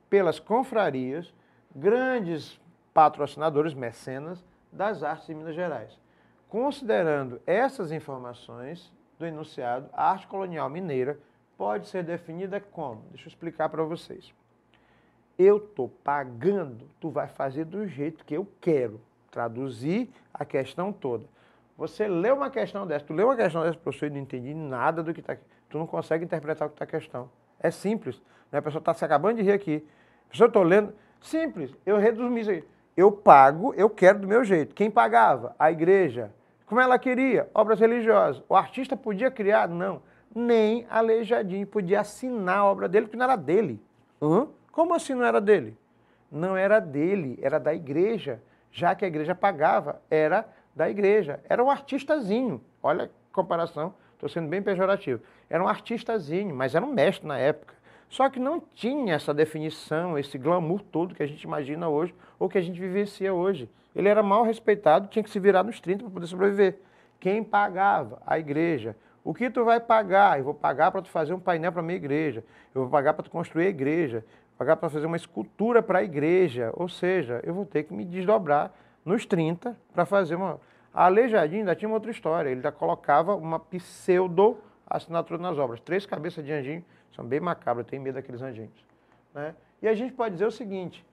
pelas confrarias, grandes patrocinadores, mecenas das artes de Minas Gerais. Considerando essas informações do enunciado, a arte colonial mineira pode ser definida como? Deixa eu explicar para vocês. Eu estou pagando, tu vai fazer do jeito que eu quero. Traduzir a questão toda. Você lê uma questão dessa, tu lê uma questão dessa, professor, e não entendi nada do que está aqui. Tu não consegue interpretar o que está a questão. É simples. Né? A pessoa está se acabando de rir aqui. A pessoa está lendo. Simples. Eu resumi isso aí. Eu pago, eu quero do meu jeito. Quem pagava? A igreja. Como ela queria? Obras religiosas. O artista podia criar? Não. Nem Aleijadinho podia assinar a obra dele, porque não era dele. Como assim não era dele? Não era dele, era da igreja. Já que a igreja pagava, era da igreja. Era um artistazinho. Olha a comparação, estou sendo bem pejorativo. Era um artistazinho, mas era um mestre na época. Só que não tinha essa definição, esse glamour todo que a gente imagina hoje, ou que a gente vivencia hoje. Ele era mal respeitado, tinha que se virar nos 30 para poder sobreviver. Quem pagava? A igreja. O que tu vai pagar? Eu vou pagar para tu fazer um painel para a minha igreja. Eu vou pagar para tu construir a igreja. Vou pagar para fazer uma escultura para a igreja. Ou seja, eu vou ter que me desdobrar nos 30 para fazer uma... A Aleijadinho ainda tinha uma outra história. Ele já colocava uma pseudo-assinatura nas obras. 3 cabeças de anjinho, são bem macabras, eu tenho medo daqueles anjinhos. Né? E a gente pode dizer o seguinte,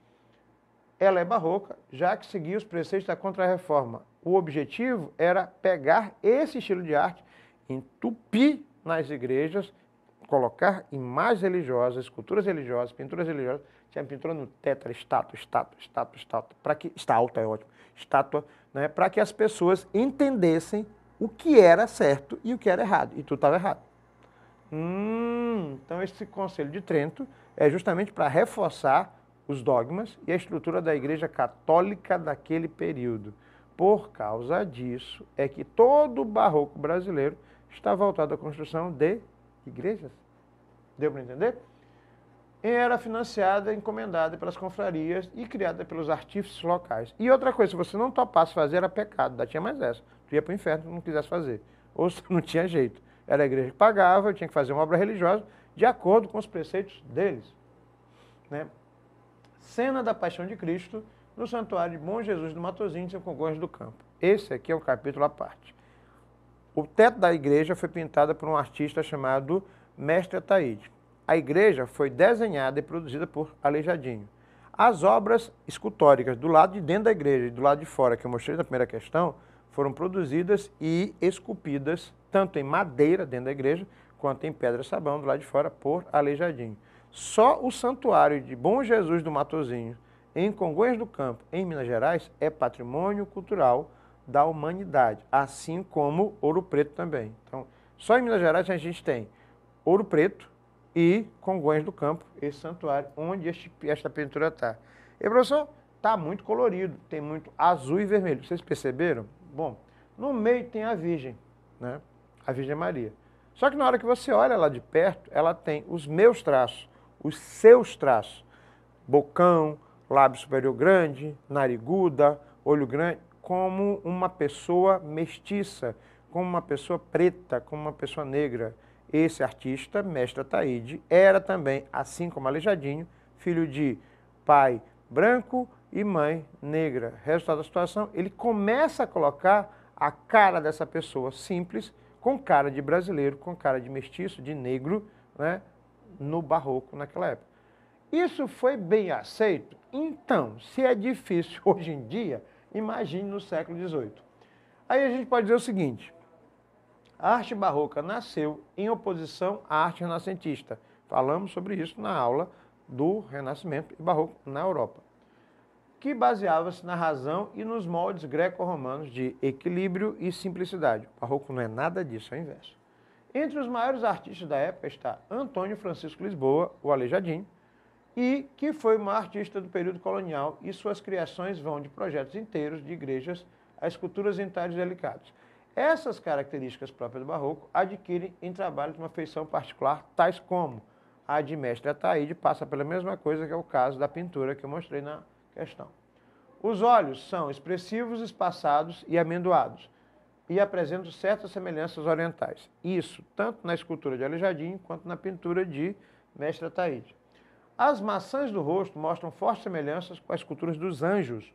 ela é barroca, já que seguia os preceitos da Contra-Reforma. O objetivo era pegar esse estilo de arte, entupir nas igrejas, colocar imagens religiosas, esculturas religiosas, pinturas religiosas. Tinha pintura no teto, estátua, para que, estátua é ótimo, estátua, né, para que as pessoas entendessem o que era certo e o que era errado. E tudo estava errado. Então esse Concílio de Trento é justamente para reforçar os dogmas e a estrutura da Igreja Católica daquele período. Por causa disso é que todo o barroco brasileiro está voltado à construção de igrejas. Deu para entender? Era financiada, encomendada pelas confrarias e criada pelos artífices locais. E outra coisa, se você não topasse fazer, era pecado, ainda tinha mais essa. Tu ia para o inferno se não quisesse fazer. Ou se não tinha jeito. Era a igreja que pagava, eu tinha que fazer uma obra religiosa de acordo com os preceitos deles. Né? Cena da Paixão de Cristo no Santuário de Bom Jesus do Matozinhos, em Congonhas do Campo. Esse aqui é um capítulo à parte. O teto da igreja foi pintado por um artista chamado Mestre Ataíde. A igreja foi desenhada e produzida por Aleijadinho. As obras escultóricas do lado de dentro da igreja e do lado de fora, que eu mostrei na primeira questão, foram produzidas e esculpidas tanto em madeira dentro da igreja, quanto em pedra-sabão do lado de fora por Aleijadinho. Só o Santuário de Bom Jesus do Matozinhos, em Congonhas do Campo, em Minas Gerais, é patrimônio cultural da humanidade, assim como Ouro Preto também. Então, só em Minas Gerais a gente tem Ouro Preto e Congonhas do Campo, esse santuário, onde esta pintura está. E, professor, está muito colorido, tem muito azul e vermelho. Vocês perceberam? Bom, no meio tem a Virgem, né? A Virgem Maria. Só que na hora que você olha lá de perto, ela tem os meus traços, os seus traços. Bocão, lábio superior grande, nariguda, olho grande, como uma pessoa mestiça, como uma pessoa preta, como uma pessoa negra. Esse artista, Mestre Ataíde, era também, assim como Aleijadinho, filho de pai branco e mãe negra. Resultado da situação, ele começa a colocar a cara dessa pessoa simples, com cara de brasileiro, com cara de mestiço, de negro, né, no barroco naquela época. Isso foi bem aceito? Então, se é difícil hoje em dia, imagine no século XVIII. Aí a gente pode dizer o seguinte, a arte barroca nasceu em oposição à arte renascentista. Falamos sobre isso na aula do Renascimento e Barroco na Europa, que baseava-se na razão e nos moldes greco-romanos de equilíbrio e simplicidade. O Barroco não é nada disso, é o inverso. Entre os maiores artistas da época está Antônio Francisco Lisboa, o Aleijadinho, e que foi um artista do período colonial, e suas criações vão de projetos inteiros de igrejas a esculturas em entalhes delicados. Essas características próprias do Barroco adquirem em trabalhos de uma feição particular, tais como a de Mestre Ataíde, passa pela mesma coisa que é o caso da pintura que eu mostrei na questão. Os olhos são expressivos, espaçados e amendoados, e apresentam certas semelhanças orientais. Isso tanto na escultura de Aleijadinho quanto na pintura de Mestre Ataíde. As maçãs do rosto mostram fortes semelhanças com as esculturas dos anjos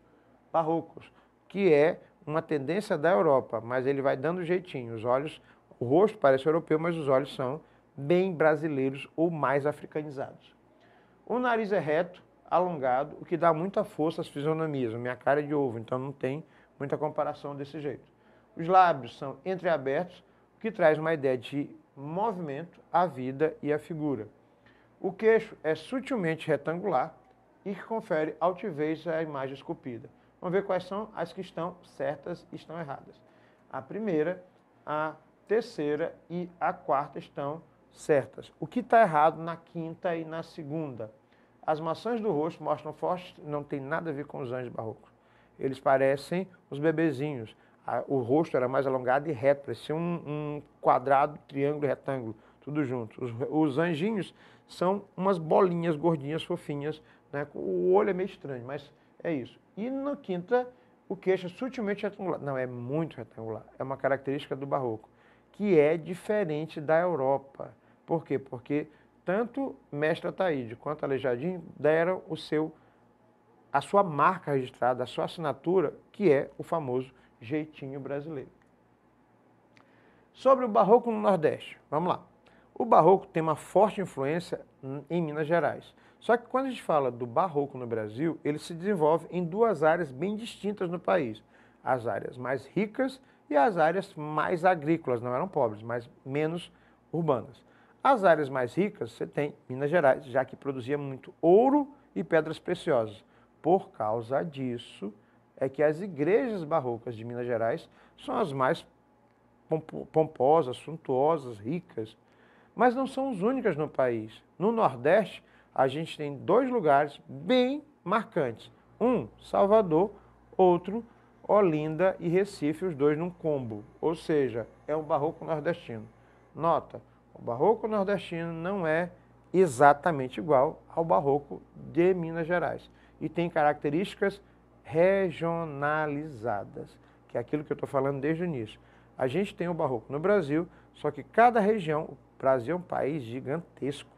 barrocos, que é uma tendência da Europa, mas ele vai dando jeitinho. Os olhos, o rosto parece europeu, mas os olhos são bem brasileiros ou mais africanizados. O nariz é reto, alongado, o que dá muita força às fisionomias. A minha cara é de ovo, então não tem muita comparação desse jeito. Os lábios são entreabertos, o que traz uma ideia de movimento à vida e à figura. O queixo é sutilmente retangular e que confere altivez à imagem esculpida. Vamos ver quais são as que estão certas e estão erradas. A primeira, a terceira e a quarta estão certas. O que está errado na quinta e na segunda? As maçãs do rosto mostram fortes, não tem nada a ver com os anjos barrocos. Eles parecem os bebezinhos. O rosto era mais alongado e reto, parecia um quadrado, triângulo, retângulo, tudo junto. Os anjinhos são umas bolinhas gordinhas, fofinhas, né? O olho é meio estranho, mas é isso. E na quinta, o queixo é sutilmente retangular. Não, é muito retangular. É uma característica do barroco, que é diferente da Europa. Por quê? Porque tanto Mestre Ataíde quanto Aleijadinho deram a sua marca registrada, a sua assinatura, que é o famoso jeitinho brasileiro. Sobre o barroco no Nordeste, vamos lá. O barroco tem uma forte influência em Minas Gerais. Só que quando a gente fala do barroco no Brasil, ele se desenvolve em duas áreas bem distintas no país. As áreas mais ricas e as áreas mais agrícolas, não eram pobres, mas menos urbanas. As áreas mais ricas, você tem Minas Gerais, já que produzia muito ouro e pedras preciosas. Por causa disso, é que as igrejas barrocas de Minas Gerais são as mais pomposas, suntuosas, ricas, mas não são as únicas no país. No Nordeste, a gente tem dois lugares bem marcantes. Um, Salvador, outro, Olinda e Recife, os dois num combo, ou seja, é um barroco nordestino. Nota, o barroco nordestino não é exatamente igual ao barroco de Minas Gerais e tem características regionalizadas, que é aquilo que eu estou falando desde o início. A gente tem o barroco no Brasil, só que cada região, o Brasil é um país gigantesco,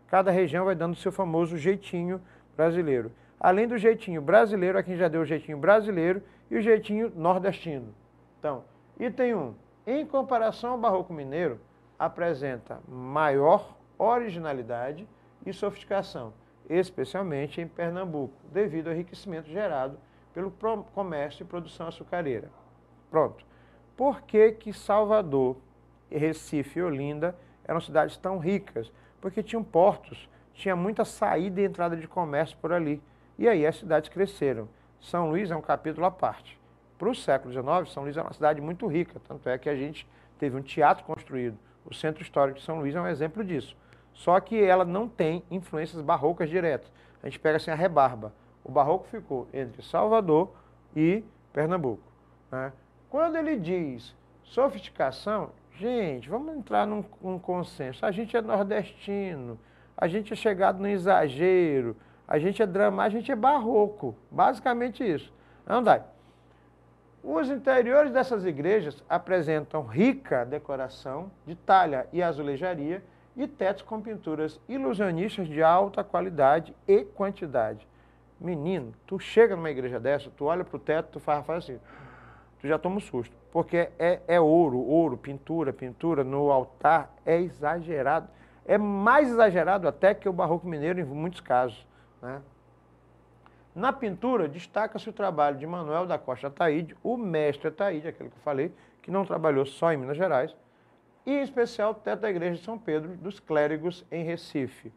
cada região vai dando o seu famoso jeitinho brasileiro. Além do jeitinho brasileiro, aqui já deu o jeitinho brasileiro e o jeitinho nordestino. Então, item 1. Em comparação ao barroco mineiro, apresenta maior originalidade e sofisticação, especialmente em Pernambuco, devido ao enriquecimento gerado pelo comércio e produção açucareira. Pronto. Por que que Salvador, Recife e Olinda eram cidades tão ricas? Porque tinham portos, tinha muita saída e entrada de comércio por ali. E aí as cidades cresceram. São Luís é um capítulo à parte. Para o século XIX, São Luís é uma cidade muito rica, tanto é que a gente teve um teatro construído. O Centro Histórico de São Luís é um exemplo disso. Só que ela não tem influências barrocas diretas. A gente pega assim a rebarba. O barroco ficou entre Salvador e Pernambuco, né? Quando ele diz sofisticação, gente, vamos entrar num consenso. A gente é nordestino, a gente é chegado no exagero, a gente é drama, a gente é barroco. Basicamente isso. Andai. Os interiores dessas igrejas apresentam rica decoração de talha e azulejaria e tetos com pinturas ilusionistas de alta qualidade e quantidade. Menino, tu chega numa igreja dessa, tu olha para o teto, tu faz assim, tu já toma um susto, porque é ouro, pintura, no altar, é exagerado. É mais exagerado até que o barroco mineiro em muitos casos, né? Na pintura, destaca-se o trabalho de Manuel da Costa Ataíde, o mestre Ataíde, aquele que eu falei, que não trabalhou só em Minas Gerais, e em especial o teto da igreja de São Pedro dos Clérigos em Recife.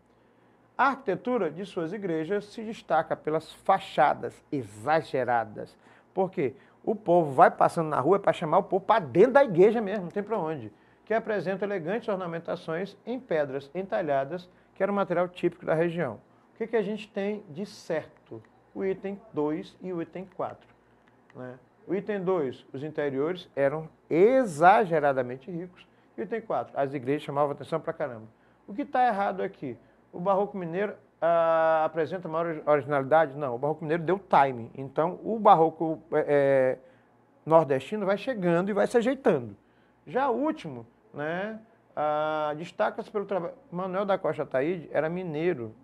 A arquitetura de suas igrejas se destaca pelas fachadas exageradas. Por quê? O povo vai passando na rua para chamar o povo para dentro da igreja mesmo, não tem para onde. Que apresentam elegantes ornamentações em pedras entalhadas, que era o material típico da região. O que a gente tem de certo? O item 2 e o item 4. Né? O item 2, os interiores eram exageradamente ricos. E o item 4, as igrejas chamavam atenção pra caramba. O que está errado aqui? O barroco mineiro apresenta maior originalidade? Não, o barroco mineiro deu time. Então, o barroco nordestino vai chegando e vai se ajeitando. Já o último, né, destaca-se pelo trabalho. Manuel da Costa Ataíde era mineiro.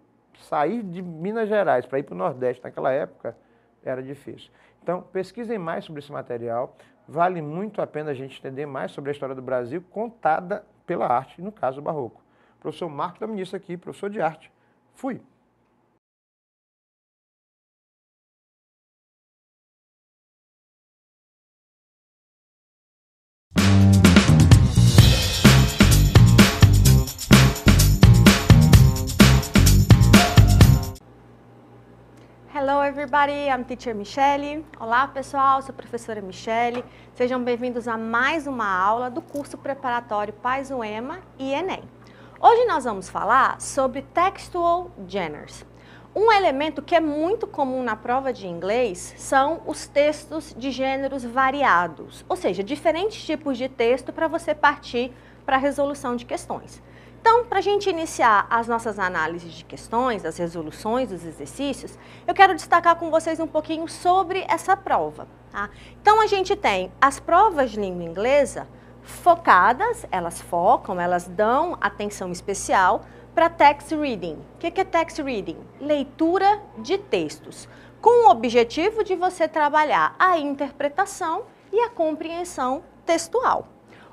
Sair de Minas Gerais para ir para o Nordeste naquela época era difícil. Então, pesquisem mais sobre esse material. Vale muito a pena a gente entender mais sobre a história do Brasil contada pela arte, no caso, o barroco. Professor Marcos da Ministra aqui, professor de arte. Fui! Hello everybody, I'm Teacher Michele. Olá pessoal, sou a professora Michele. Sejam bem-vindos a mais uma aula do curso preparatório Pais UEMA e Enem. Hoje nós vamos falar sobre Textual Genres. Um elemento que é muito comum na prova de inglês são os textos de gêneros variados, ou seja, diferentes tipos de texto para você partir para a resolução de questões. Então, para a gente iniciar as nossas análises de questões, as resoluções dos exercícios, eu quero destacar com vocês um pouquinho sobre essa prova. Tá? Então, a gente tem as provas de língua inglesa focadas, elas focam, elas dão atenção especial para text reading. O que é text reading? Leitura de textos, com o objetivo de você trabalhar a interpretação e a compreensão textual.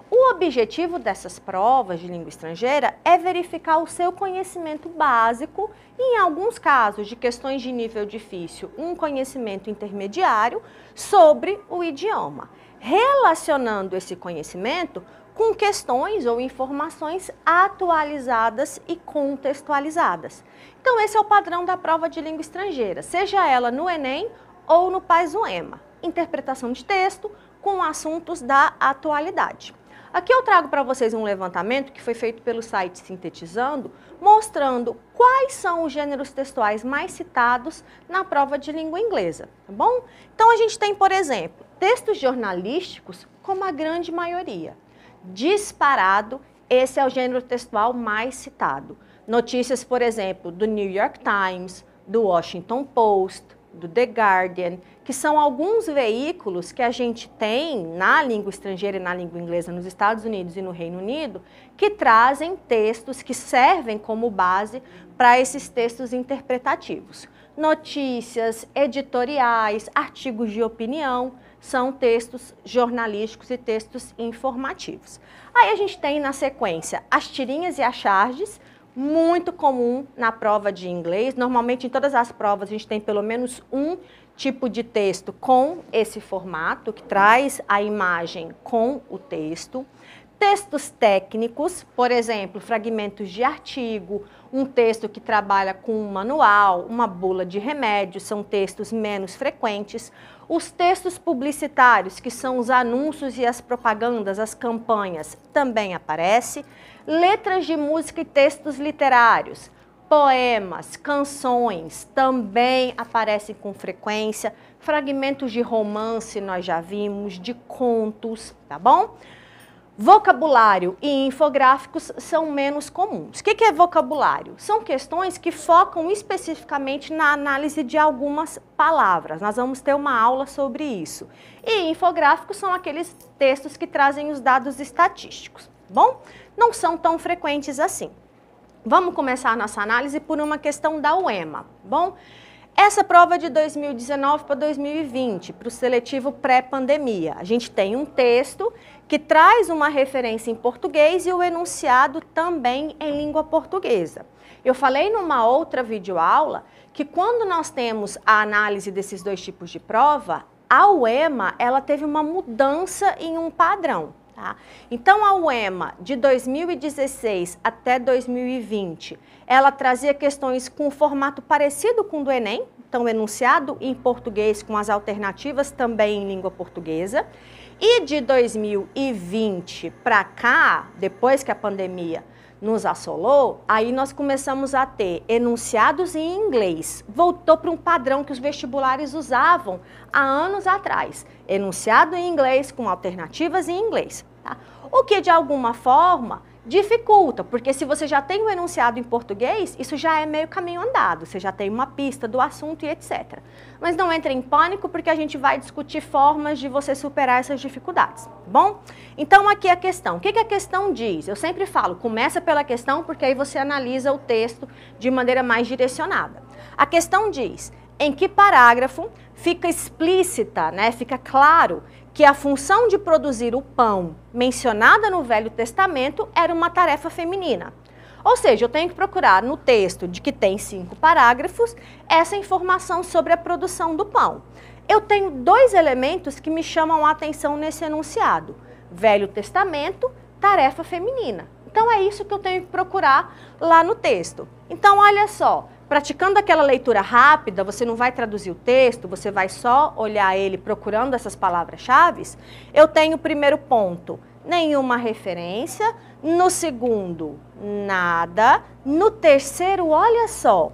O objetivo dessas provas de língua estrangeira é verificar o seu conhecimento básico e, em alguns casos de questões de nível difícil, um conhecimento intermediário sobre o idioma, relacionando esse conhecimento com questões ou informações atualizadas e contextualizadas. Então, esse é o padrão da prova de língua estrangeira, seja ela no Enem ou no Pais UEMA. Interpretação de texto com assuntos da atualidade. Aqui eu trago para vocês um levantamento que foi feito pelo site Sintetizando, mostrando quais são os gêneros textuais mais citados na prova de língua inglesa, tá bom? Então a gente tem, por exemplo, textos jornalísticos como a grande maioria. Disparado, esse é o gênero textual mais citado. Notícias, por exemplo, do New York Times, do Washington Post, do The Guardian, que são alguns veículos que a gente tem na língua estrangeira e na língua inglesa nos Estados Unidos e no Reino Unido, que trazem textos que servem como base para esses textos interpretativos. Notícias, editoriais, artigos de opinião, são textos jornalísticos e textos informativos. Aí a gente tem na sequência as tirinhas e as charges, muito comum na prova de inglês. Normalmente em todas as provas a gente tem pelo menos um tipo de texto com esse formato, que traz a imagem com o texto. Textos técnicos, por exemplo, fragmentos de artigo, um texto que trabalha com um manual, uma bula de remédio, são textos menos frequentes. Os textos publicitários, que são os anúncios e as propagandas, as campanhas, também aparecem. Letras de música e textos literários, poemas, canções, também aparecem com frequência. Fragmentos de romance, nós já vimos, de contos, tá bom? Vocabulário e infográficos são menos comuns. O que é vocabulário? São questões que focam especificamente na análise de algumas palavras. Nós vamos ter uma aula sobre isso. E infográficos são aqueles textos que trazem os dados estatísticos, bom? Não são tão frequentes assim. Vamos começar a nossa análise por uma questão da UEMA, bom? Essa prova é de 2019 para 2020, para o seletivo pré-pandemia. A gente tem um texto que traz uma referência em português e o enunciado também em língua portuguesa. Eu falei numa outra videoaula que quando nós temos a análise desses dois tipos de prova, a UEMA ela teve uma mudança em um padrão. Tá? Então, a UEMA, de 2016 até 2020, ela trazia questões com formato parecido com o do Enem, então enunciado em português com as alternativas também em língua portuguesa. E de 2020 para cá, depois que a pandemia nos assolou, aí nós começamos a ter enunciados em inglês. Voltou para um padrão que os vestibulares usavam há anos atrás. Enunciado em inglês com alternativas em inglês. Tá? O que, de alguma forma, dificulta, porque se você já tem um enunciado em português, isso já é meio caminho andado, você já tem uma pista do assunto e etc. Mas não entre em pânico, porque a gente vai discutir formas de você superar essas dificuldades, bom? Então, aqui a questão. O que a questão diz? Eu sempre falo, começa pela questão, porque aí você analisa o texto de maneira mais direcionada. A questão diz, em que parágrafo fica explícita, né, fica claro que a função de produzir o pão mencionada no Velho Testamento era uma tarefa feminina. Ou seja, eu tenho que procurar no texto, de que tem 5 parágrafos, essa informação sobre a produção do pão. Eu tenho 2 elementos que me chamam a atenção nesse enunciado. Velho Testamento, tarefa feminina. Então é isso que eu tenho que procurar lá no texto. Então olha só, praticando aquela leitura rápida, você não vai traduzir o texto, você vai só olhar ele procurando essas palavras-chave. Eu tenho o primeiro ponto, nenhuma referência. No segundo, nada. No terceiro, olha só,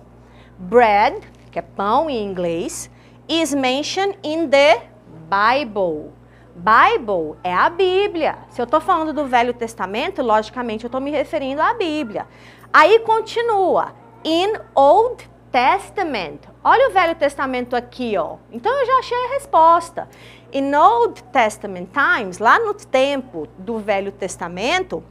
bread, que é pão em inglês, is mentioned in the Bible. Bible é a Bíblia. Se eu estou falando do Velho Testamento, logicamente eu estou me referindo à Bíblia. Aí continua. In Old Testament. Olha o Velho Testamento aqui, ó. Então eu já achei a resposta. In Old Testament times, lá no tempo do Velho Testamento,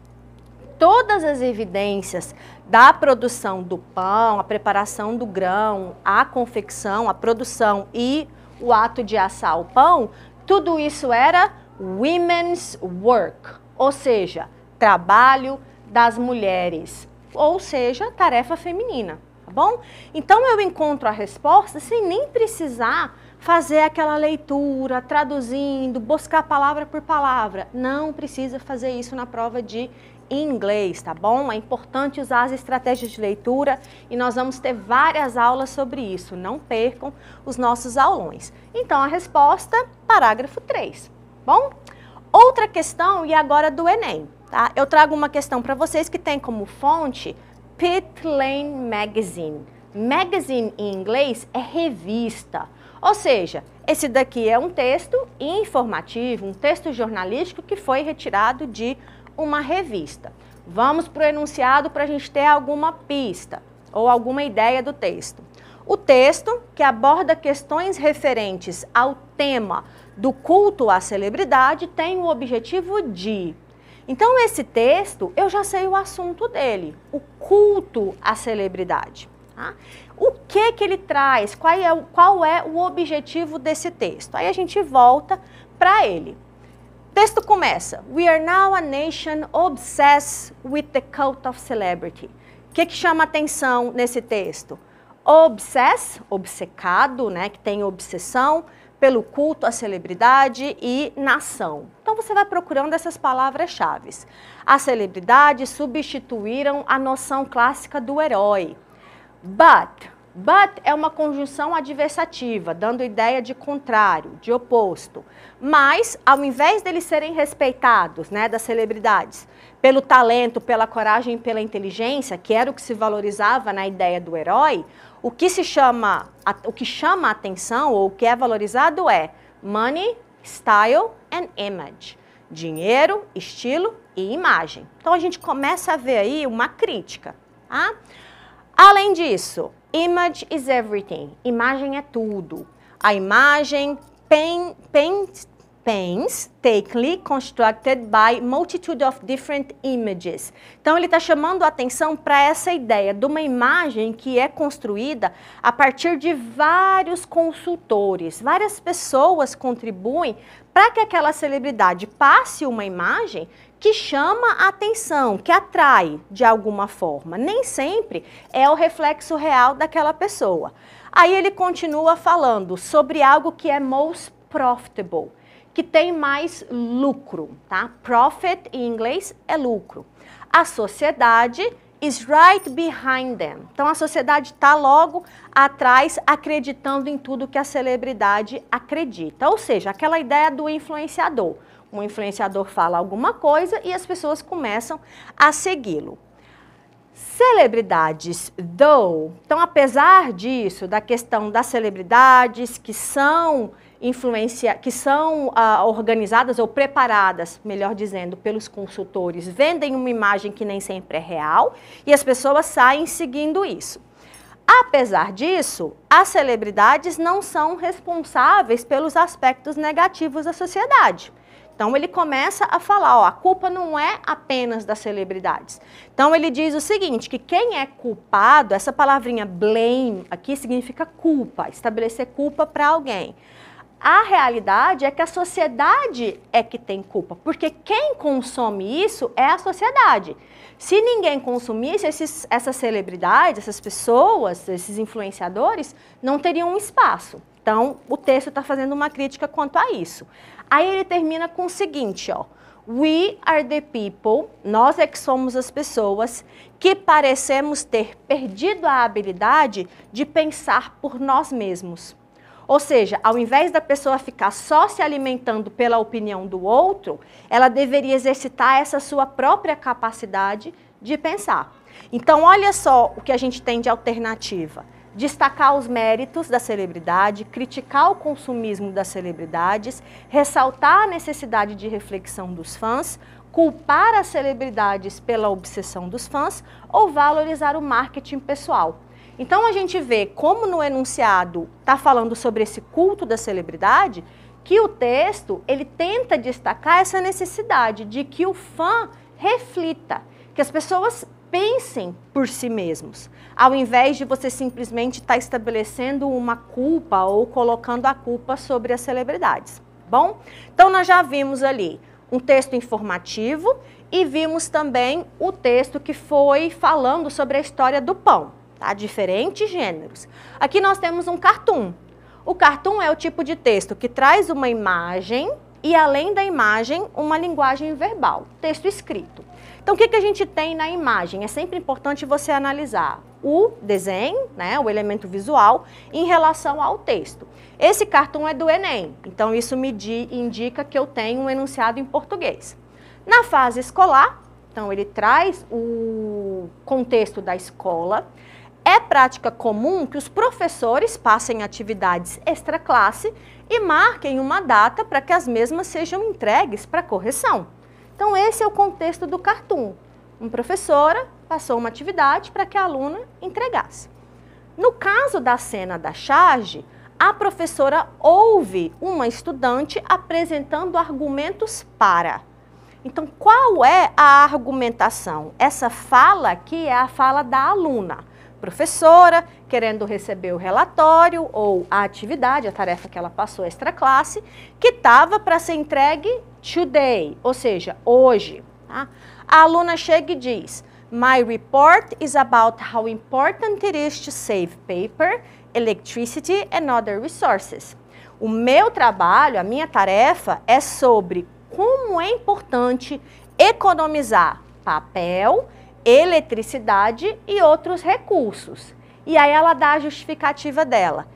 todas as evidências da produção do pão, a preparação do grão, a confecção, a produção e o ato de assar o pão, tudo isso era women's work, ou seja, trabalho das mulheres. Ou seja, tarefa feminina, tá bom? Então eu encontro a resposta sem nem precisar fazer aquela leitura, traduzindo, buscar palavra por palavra. Não precisa fazer isso na prova de inglês, tá bom? É importante usar as estratégias de leitura e nós vamos ter várias aulas sobre isso. Não percam os nossos aulões. Então a resposta, parágrafo 3, bom? Outra questão, e agora do Enem. Tá? Eu trago uma questão para vocês que tem como fonte Pit Lane Magazine. Magazine em inglês é revista. Ou seja, esse daqui é um texto informativo, um texto jornalístico que foi retirado de uma revista. Vamos para o enunciado para a gente ter alguma pista ou alguma ideia do texto. O texto, que aborda questões referentes ao tema do culto à celebridade, tem o objetivo de... Então, esse texto, eu já sei o assunto dele, o culto à celebridade. Tá? O que ele traz? Qual é o objetivo desse texto? Aí a gente volta para ele. O texto começa, We are now a nation obsessed with the cult of celebrity. O que chama atenção nesse texto? Obsessed, obcecado, né, que tem obsessão pelo culto à celebridade e nação. Então você vai procurando essas palavras-chave. As celebridades substituíram a noção clássica do herói. But é uma conjunção adversativa, dando ideia de contrário, de oposto. Mas, ao invés deles serem respeitados, né, das celebridades, pelo talento, pela coragem e pela inteligência, que era o que se valorizava na ideia do herói, o que chama a atenção, ou o que é valorizado é money, style and image. Dinheiro, estilo e imagem. Então, a gente começa a ver aí uma crítica. Tá? Além disso, image is everything. Imagem é tudo. A imagem, painstakingly constructed by multitude of different images. Então, ele está chamando a atenção para essa ideia de uma imagem que é construída a partir de vários consultores. Várias pessoas contribuem para que aquela celebridade passe uma imagem que chama a atenção, que atrai de alguma forma. Nem sempre é o reflexo real daquela pessoa. Aí ele continua falando sobre algo que é most profitable, que tem mais lucro, tá? Profit em inglês é lucro. A sociedade is right behind them. Então a sociedade está logo atrás, acreditando em tudo que a celebridade acredita. Ou seja, aquela ideia do influenciador. Um influenciador fala alguma coisa e as pessoas começam a segui-lo. Celebridades, though, então apesar disso, da questão das celebridades que são organizadas ou preparadas, melhor dizendo, pelos consultores, vendem uma imagem que nem sempre é real e as pessoas saem seguindo isso. Apesar disso, as celebridades não são responsáveis pelos aspectos negativos da sociedade. Então, ele começa a falar, ó, a culpa não é apenas das celebridades. Então, ele diz o seguinte, que quem é culpado, essa palavrinha blame aqui significa culpa, estabelecer culpa para alguém. A realidade é que a sociedade é que tem culpa, porque quem consome isso é a sociedade. Se ninguém consumisse, essas celebridades, essas pessoas, esses influenciadores, não teriam um espaço. Então, o texto está fazendo uma crítica quanto a isso. Aí ele termina com o seguinte, ó. We are the people, nós é que somos as pessoas que parecemos ter perdido a habilidade de pensar por nós mesmos. Ou seja, ao invés da pessoa ficar só se alimentando pela opinião do outro, ela deveria exercitar essa sua própria capacidade de pensar. Então, olha só o que a gente tem de alternativa. Destacar os méritos da celebridade, criticar o consumismo das celebridades, ressaltar a necessidade de reflexão dos fãs, culpar as celebridades pela obsessão dos fãs ou valorizar o marketing pessoal. Então a gente vê como no enunciado está falando sobre esse culto da celebridade, que o texto ele tenta destacar essa necessidade de que o fã reflita, que as pessoas pensem por si mesmos, ao invés de você simplesmente estar estabelecendo uma culpa ou colocando a culpa sobre as celebridades. Bom, então nós já vimos ali um texto informativo e vimos também o texto que foi falando sobre a história do pão, tá? Diferentes gêneros. Aqui nós temos um cartoon. O cartoon é o tipo de texto que traz uma imagem e, além da imagem, uma linguagem verbal, texto escrito. Então, o que a gente tem na imagem? É sempre importante você analisar o desenho, né, o elemento visual, em relação ao texto. Esse cartoon é do Enem, então isso me indica que eu tenho um enunciado em português. Na fase escolar, então ele traz o contexto da escola. É prática comum que os professores passem atividades extra-classe e marquem uma data para que as mesmas sejam entregues para correção. Então, esse é o contexto do cartoon. Uma professora passou uma atividade para que a aluna entregasse. No caso da cena da charge, a professora ouve uma estudante apresentando argumentos para. Então, qual é a argumentação? Essa fala aqui é a fala da aluna. Professora, querendo receber o relatório ou a atividade, a tarefa que ela passou extra classe, que estava para ser entregue today, ou seja, hoje. Tá? A aluna chega e diz, my report is about how important it is to save paper, electricity and other resources. O meu trabalho, a minha tarefa é sobre como é importante economizar papel, eletricidade e outros recursos. E aí ela dá a justificativa dela.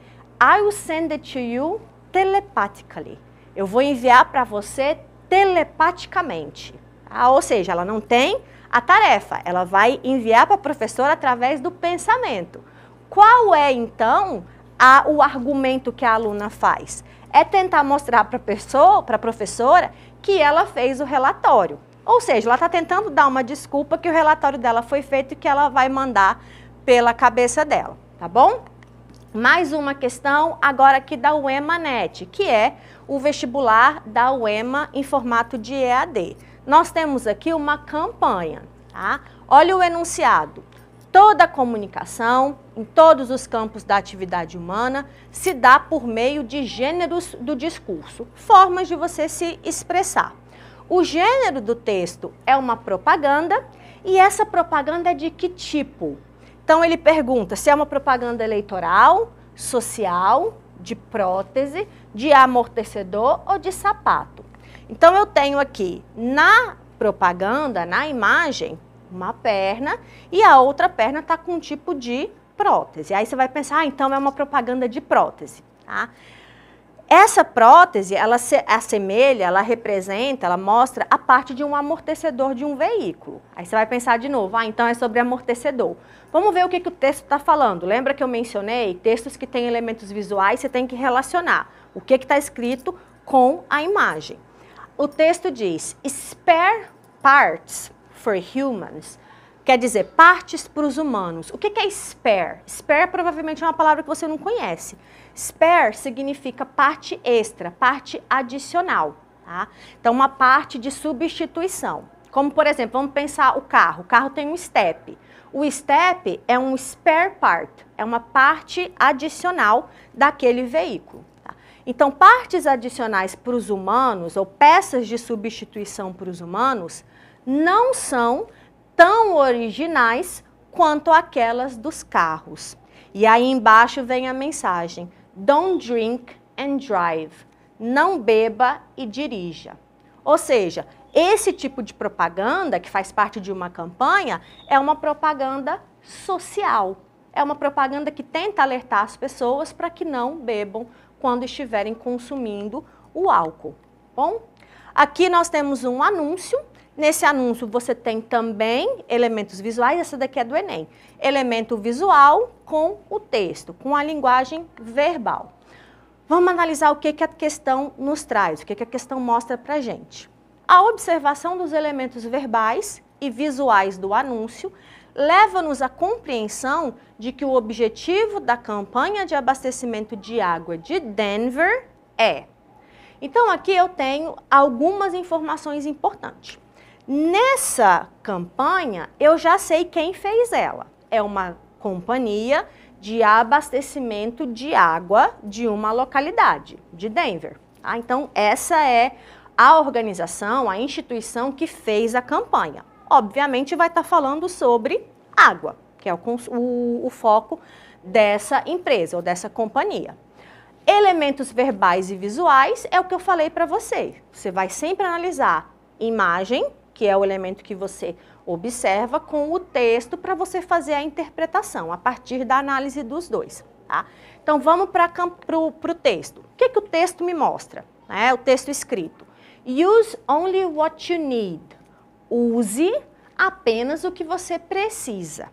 I will send it to you telepathically. Eu vou enviar para você telepaticamente. Tá? Ou seja, ela não tem a tarefa, ela vai enviar para a professora através do pensamento. Qual é, então, o argumento que a aluna faz? É tentar mostrar para a professora que ela fez o relatório. Ou seja, ela está tentando dar uma desculpa que o relatório dela foi feito e que ela vai mandar pela cabeça dela, tá bom? Mais uma questão agora aqui da UEMA-NET, que é o vestibular da UEMA em formato de EAD. Nós temos aqui uma campanha, tá? Olha o enunciado. Toda a comunicação, em todos os campos da atividade humana, se dá por meio de gêneros do discurso, formas de você se expressar. O gênero do texto é uma propaganda e essa propaganda é de que tipo? Então ele pergunta se é uma propaganda eleitoral, social, de prótese, de amortecedor ou de sapato. Então, eu tenho aqui na propaganda, na imagem, uma perna e a outra perna está com um tipo de prótese. Aí você vai pensar, ah, então é uma propaganda de prótese, tá? Essa prótese, ela se assemelha, ela representa, ela mostra a parte de um amortecedor de um veículo. Aí você vai pensar de novo, ah, então é sobre amortecedor. Vamos ver o que o texto está falando. Lembra que eu mencionei textos que têm elementos visuais, você tem que relacionar o que está escrito com a imagem. O texto diz, spare parts for humans. Quer dizer, partes para os humanos. O que é spare? Spare provavelmente é uma palavra que você não conhece. Spare significa parte extra, parte adicional. Tá? Então, uma parte de substituição. Como, por exemplo, vamos pensar o carro. O carro tem um step. O step é um spare part, é uma parte adicional daquele veículo. Tá? Então, partes adicionais para os humanos, ou peças de substituição para os humanos, não são tão originais quanto aquelas dos carros. E aí embaixo vem a mensagem, don't drink and drive, não beba e dirija. Ou seja, esse tipo de propaganda, que faz parte de uma campanha, é uma propaganda social. É uma propaganda que tenta alertar as pessoas para que não bebam quando estiverem consumindo o álcool. Bom, aqui nós temos um anúncio. Nesse anúncio você tem também elementos visuais, essa daqui é do Enem. Elemento visual com o texto, com a linguagem verbal. Vamos analisar o que a questão nos traz, o que a questão mostra para a gente. A observação dos elementos verbais e visuais do anúncio leva-nos à compreensão de que o objetivo da campanha de abastecimento de água de Denver é. Então aqui eu tenho algumas informações importantes. Nessa campanha, eu já sei quem fez ela. É uma companhia de abastecimento de água de uma localidade, de Denver. Tá? Então, essa é a organização, a instituição que fez a campanha. Obviamente, vai estar falando sobre água, que é o foco dessa empresa ou dessa companhia. Elementos verbais e visuais é o que eu falei para você. Você vai sempre analisar imagem, que é o elemento que você observa, com o texto para você fazer a interpretação, a partir da análise dos dois. Tá? Então, vamos para o texto. O que o texto me mostra? O texto escrito. Use only what you need. Use apenas o que você precisa.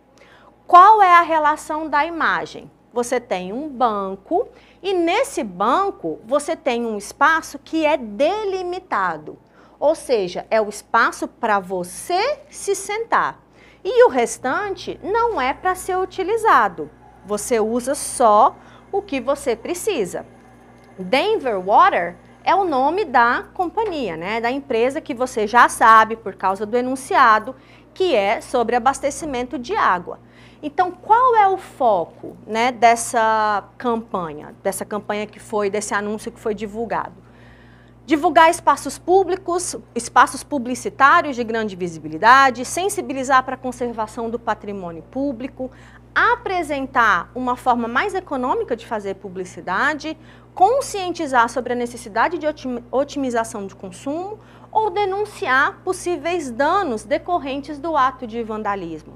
Qual é a relação da imagem? Você tem um banco e nesse banco você tem um espaço que é delimitado. Ou seja, é o espaço para você se sentar. E o restante não é para ser utilizado. Você usa só o que você precisa. Denver Water é o nome da companhia, né? Da empresa que você já sabe por causa do enunciado, que é sobre abastecimento de água. Então, qual é o foco, né, dessa campanha desse anúncio que foi divulgado? Divulgar espaços públicos, espaços publicitários de grande visibilidade, sensibilizar para a conservação do patrimônio público, apresentar uma forma mais econômica de fazer publicidade, conscientizar sobre a necessidade de otimização de consumo ou denunciar possíveis danos decorrentes do ato de vandalismo.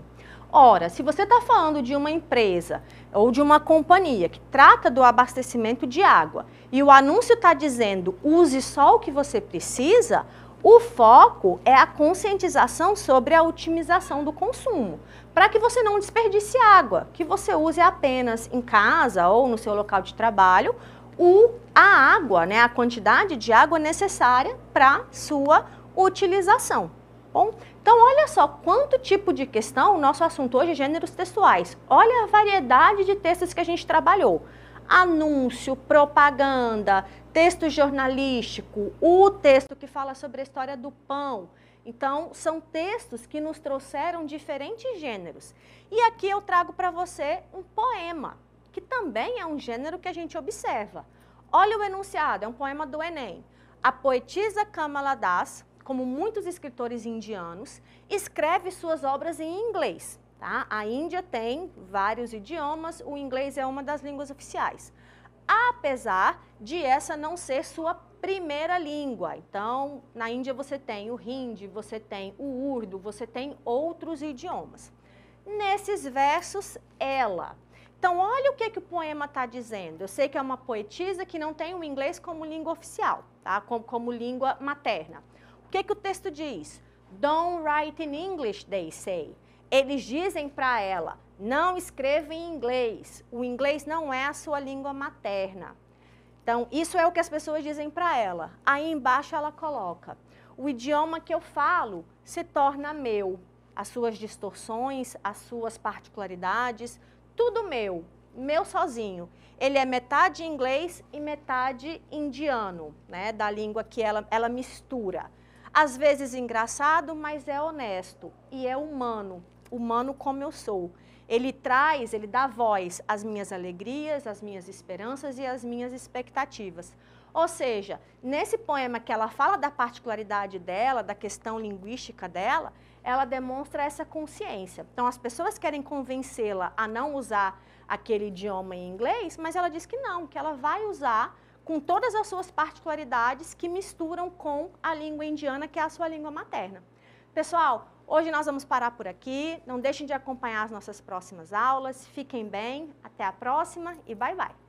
Ora, se você está falando de uma empresa ou de uma companhia que trata do abastecimento de água e o anúncio está dizendo use só o que você precisa, o foco é a conscientização sobre a otimização do consumo, para que você não desperdice água, que você use apenas em casa ou no seu local de trabalho a água, né, a quantidade de água necessária para sua utilização. Bom, então olha só quanto tipo de questão, o nosso assunto hoje é gêneros textuais. Olha a variedade de textos que a gente trabalhou. Anúncio, propaganda, texto jornalístico, o texto que fala sobre a história do pão. Então, são textos que nos trouxeram diferentes gêneros. E aqui eu trago para você um poema, que também é um gênero que a gente observa. Olha o enunciado, é um poema do Enem. A poetisa Kamala Das, como muitos escritores indianos, escreve suas obras em inglês. Tá? A Índia tem vários idiomas, o inglês é uma das línguas oficiais. apesar de essa não ser sua primeira língua. Então, na Índia você tem o Hindi, você tem o Urdu, você tem outros idiomas. Nesses versos, ela. Então, olha o que o poema está dizendo. Eu sei que é uma poetisa que não tem o inglês como língua oficial, tá? Como língua materna. O que o texto diz? Don't write in English, they say. Eles dizem para ela, não escreva em inglês. O inglês não é a sua língua materna. Então, isso é o que as pessoas dizem para ela. Aí embaixo ela coloca, o idioma que eu falo se torna meu. As suas distorções, as suas particularidades, tudo meu sozinho. Ele é metade inglês e metade indiano, né, da língua que ela mistura. Às vezes engraçado, mas é honesto e é humano como eu sou. Ele dá voz às minhas alegrias, às minhas esperanças e às minhas expectativas. Ou seja, nesse poema que ela fala da particularidade dela, da questão linguística dela, ela demonstra essa consciência. Então, as pessoas querem convencê-la a não usar aquele idioma em inglês, mas ela diz que não, que ela vai usar com todas as suas particularidades que misturam com a língua indiana, que é a sua língua materna. Pessoal, hoje nós vamos parar por aqui. Não deixem de acompanhar as nossas próximas aulas. Fiquem bem, até a próxima e bye, bye.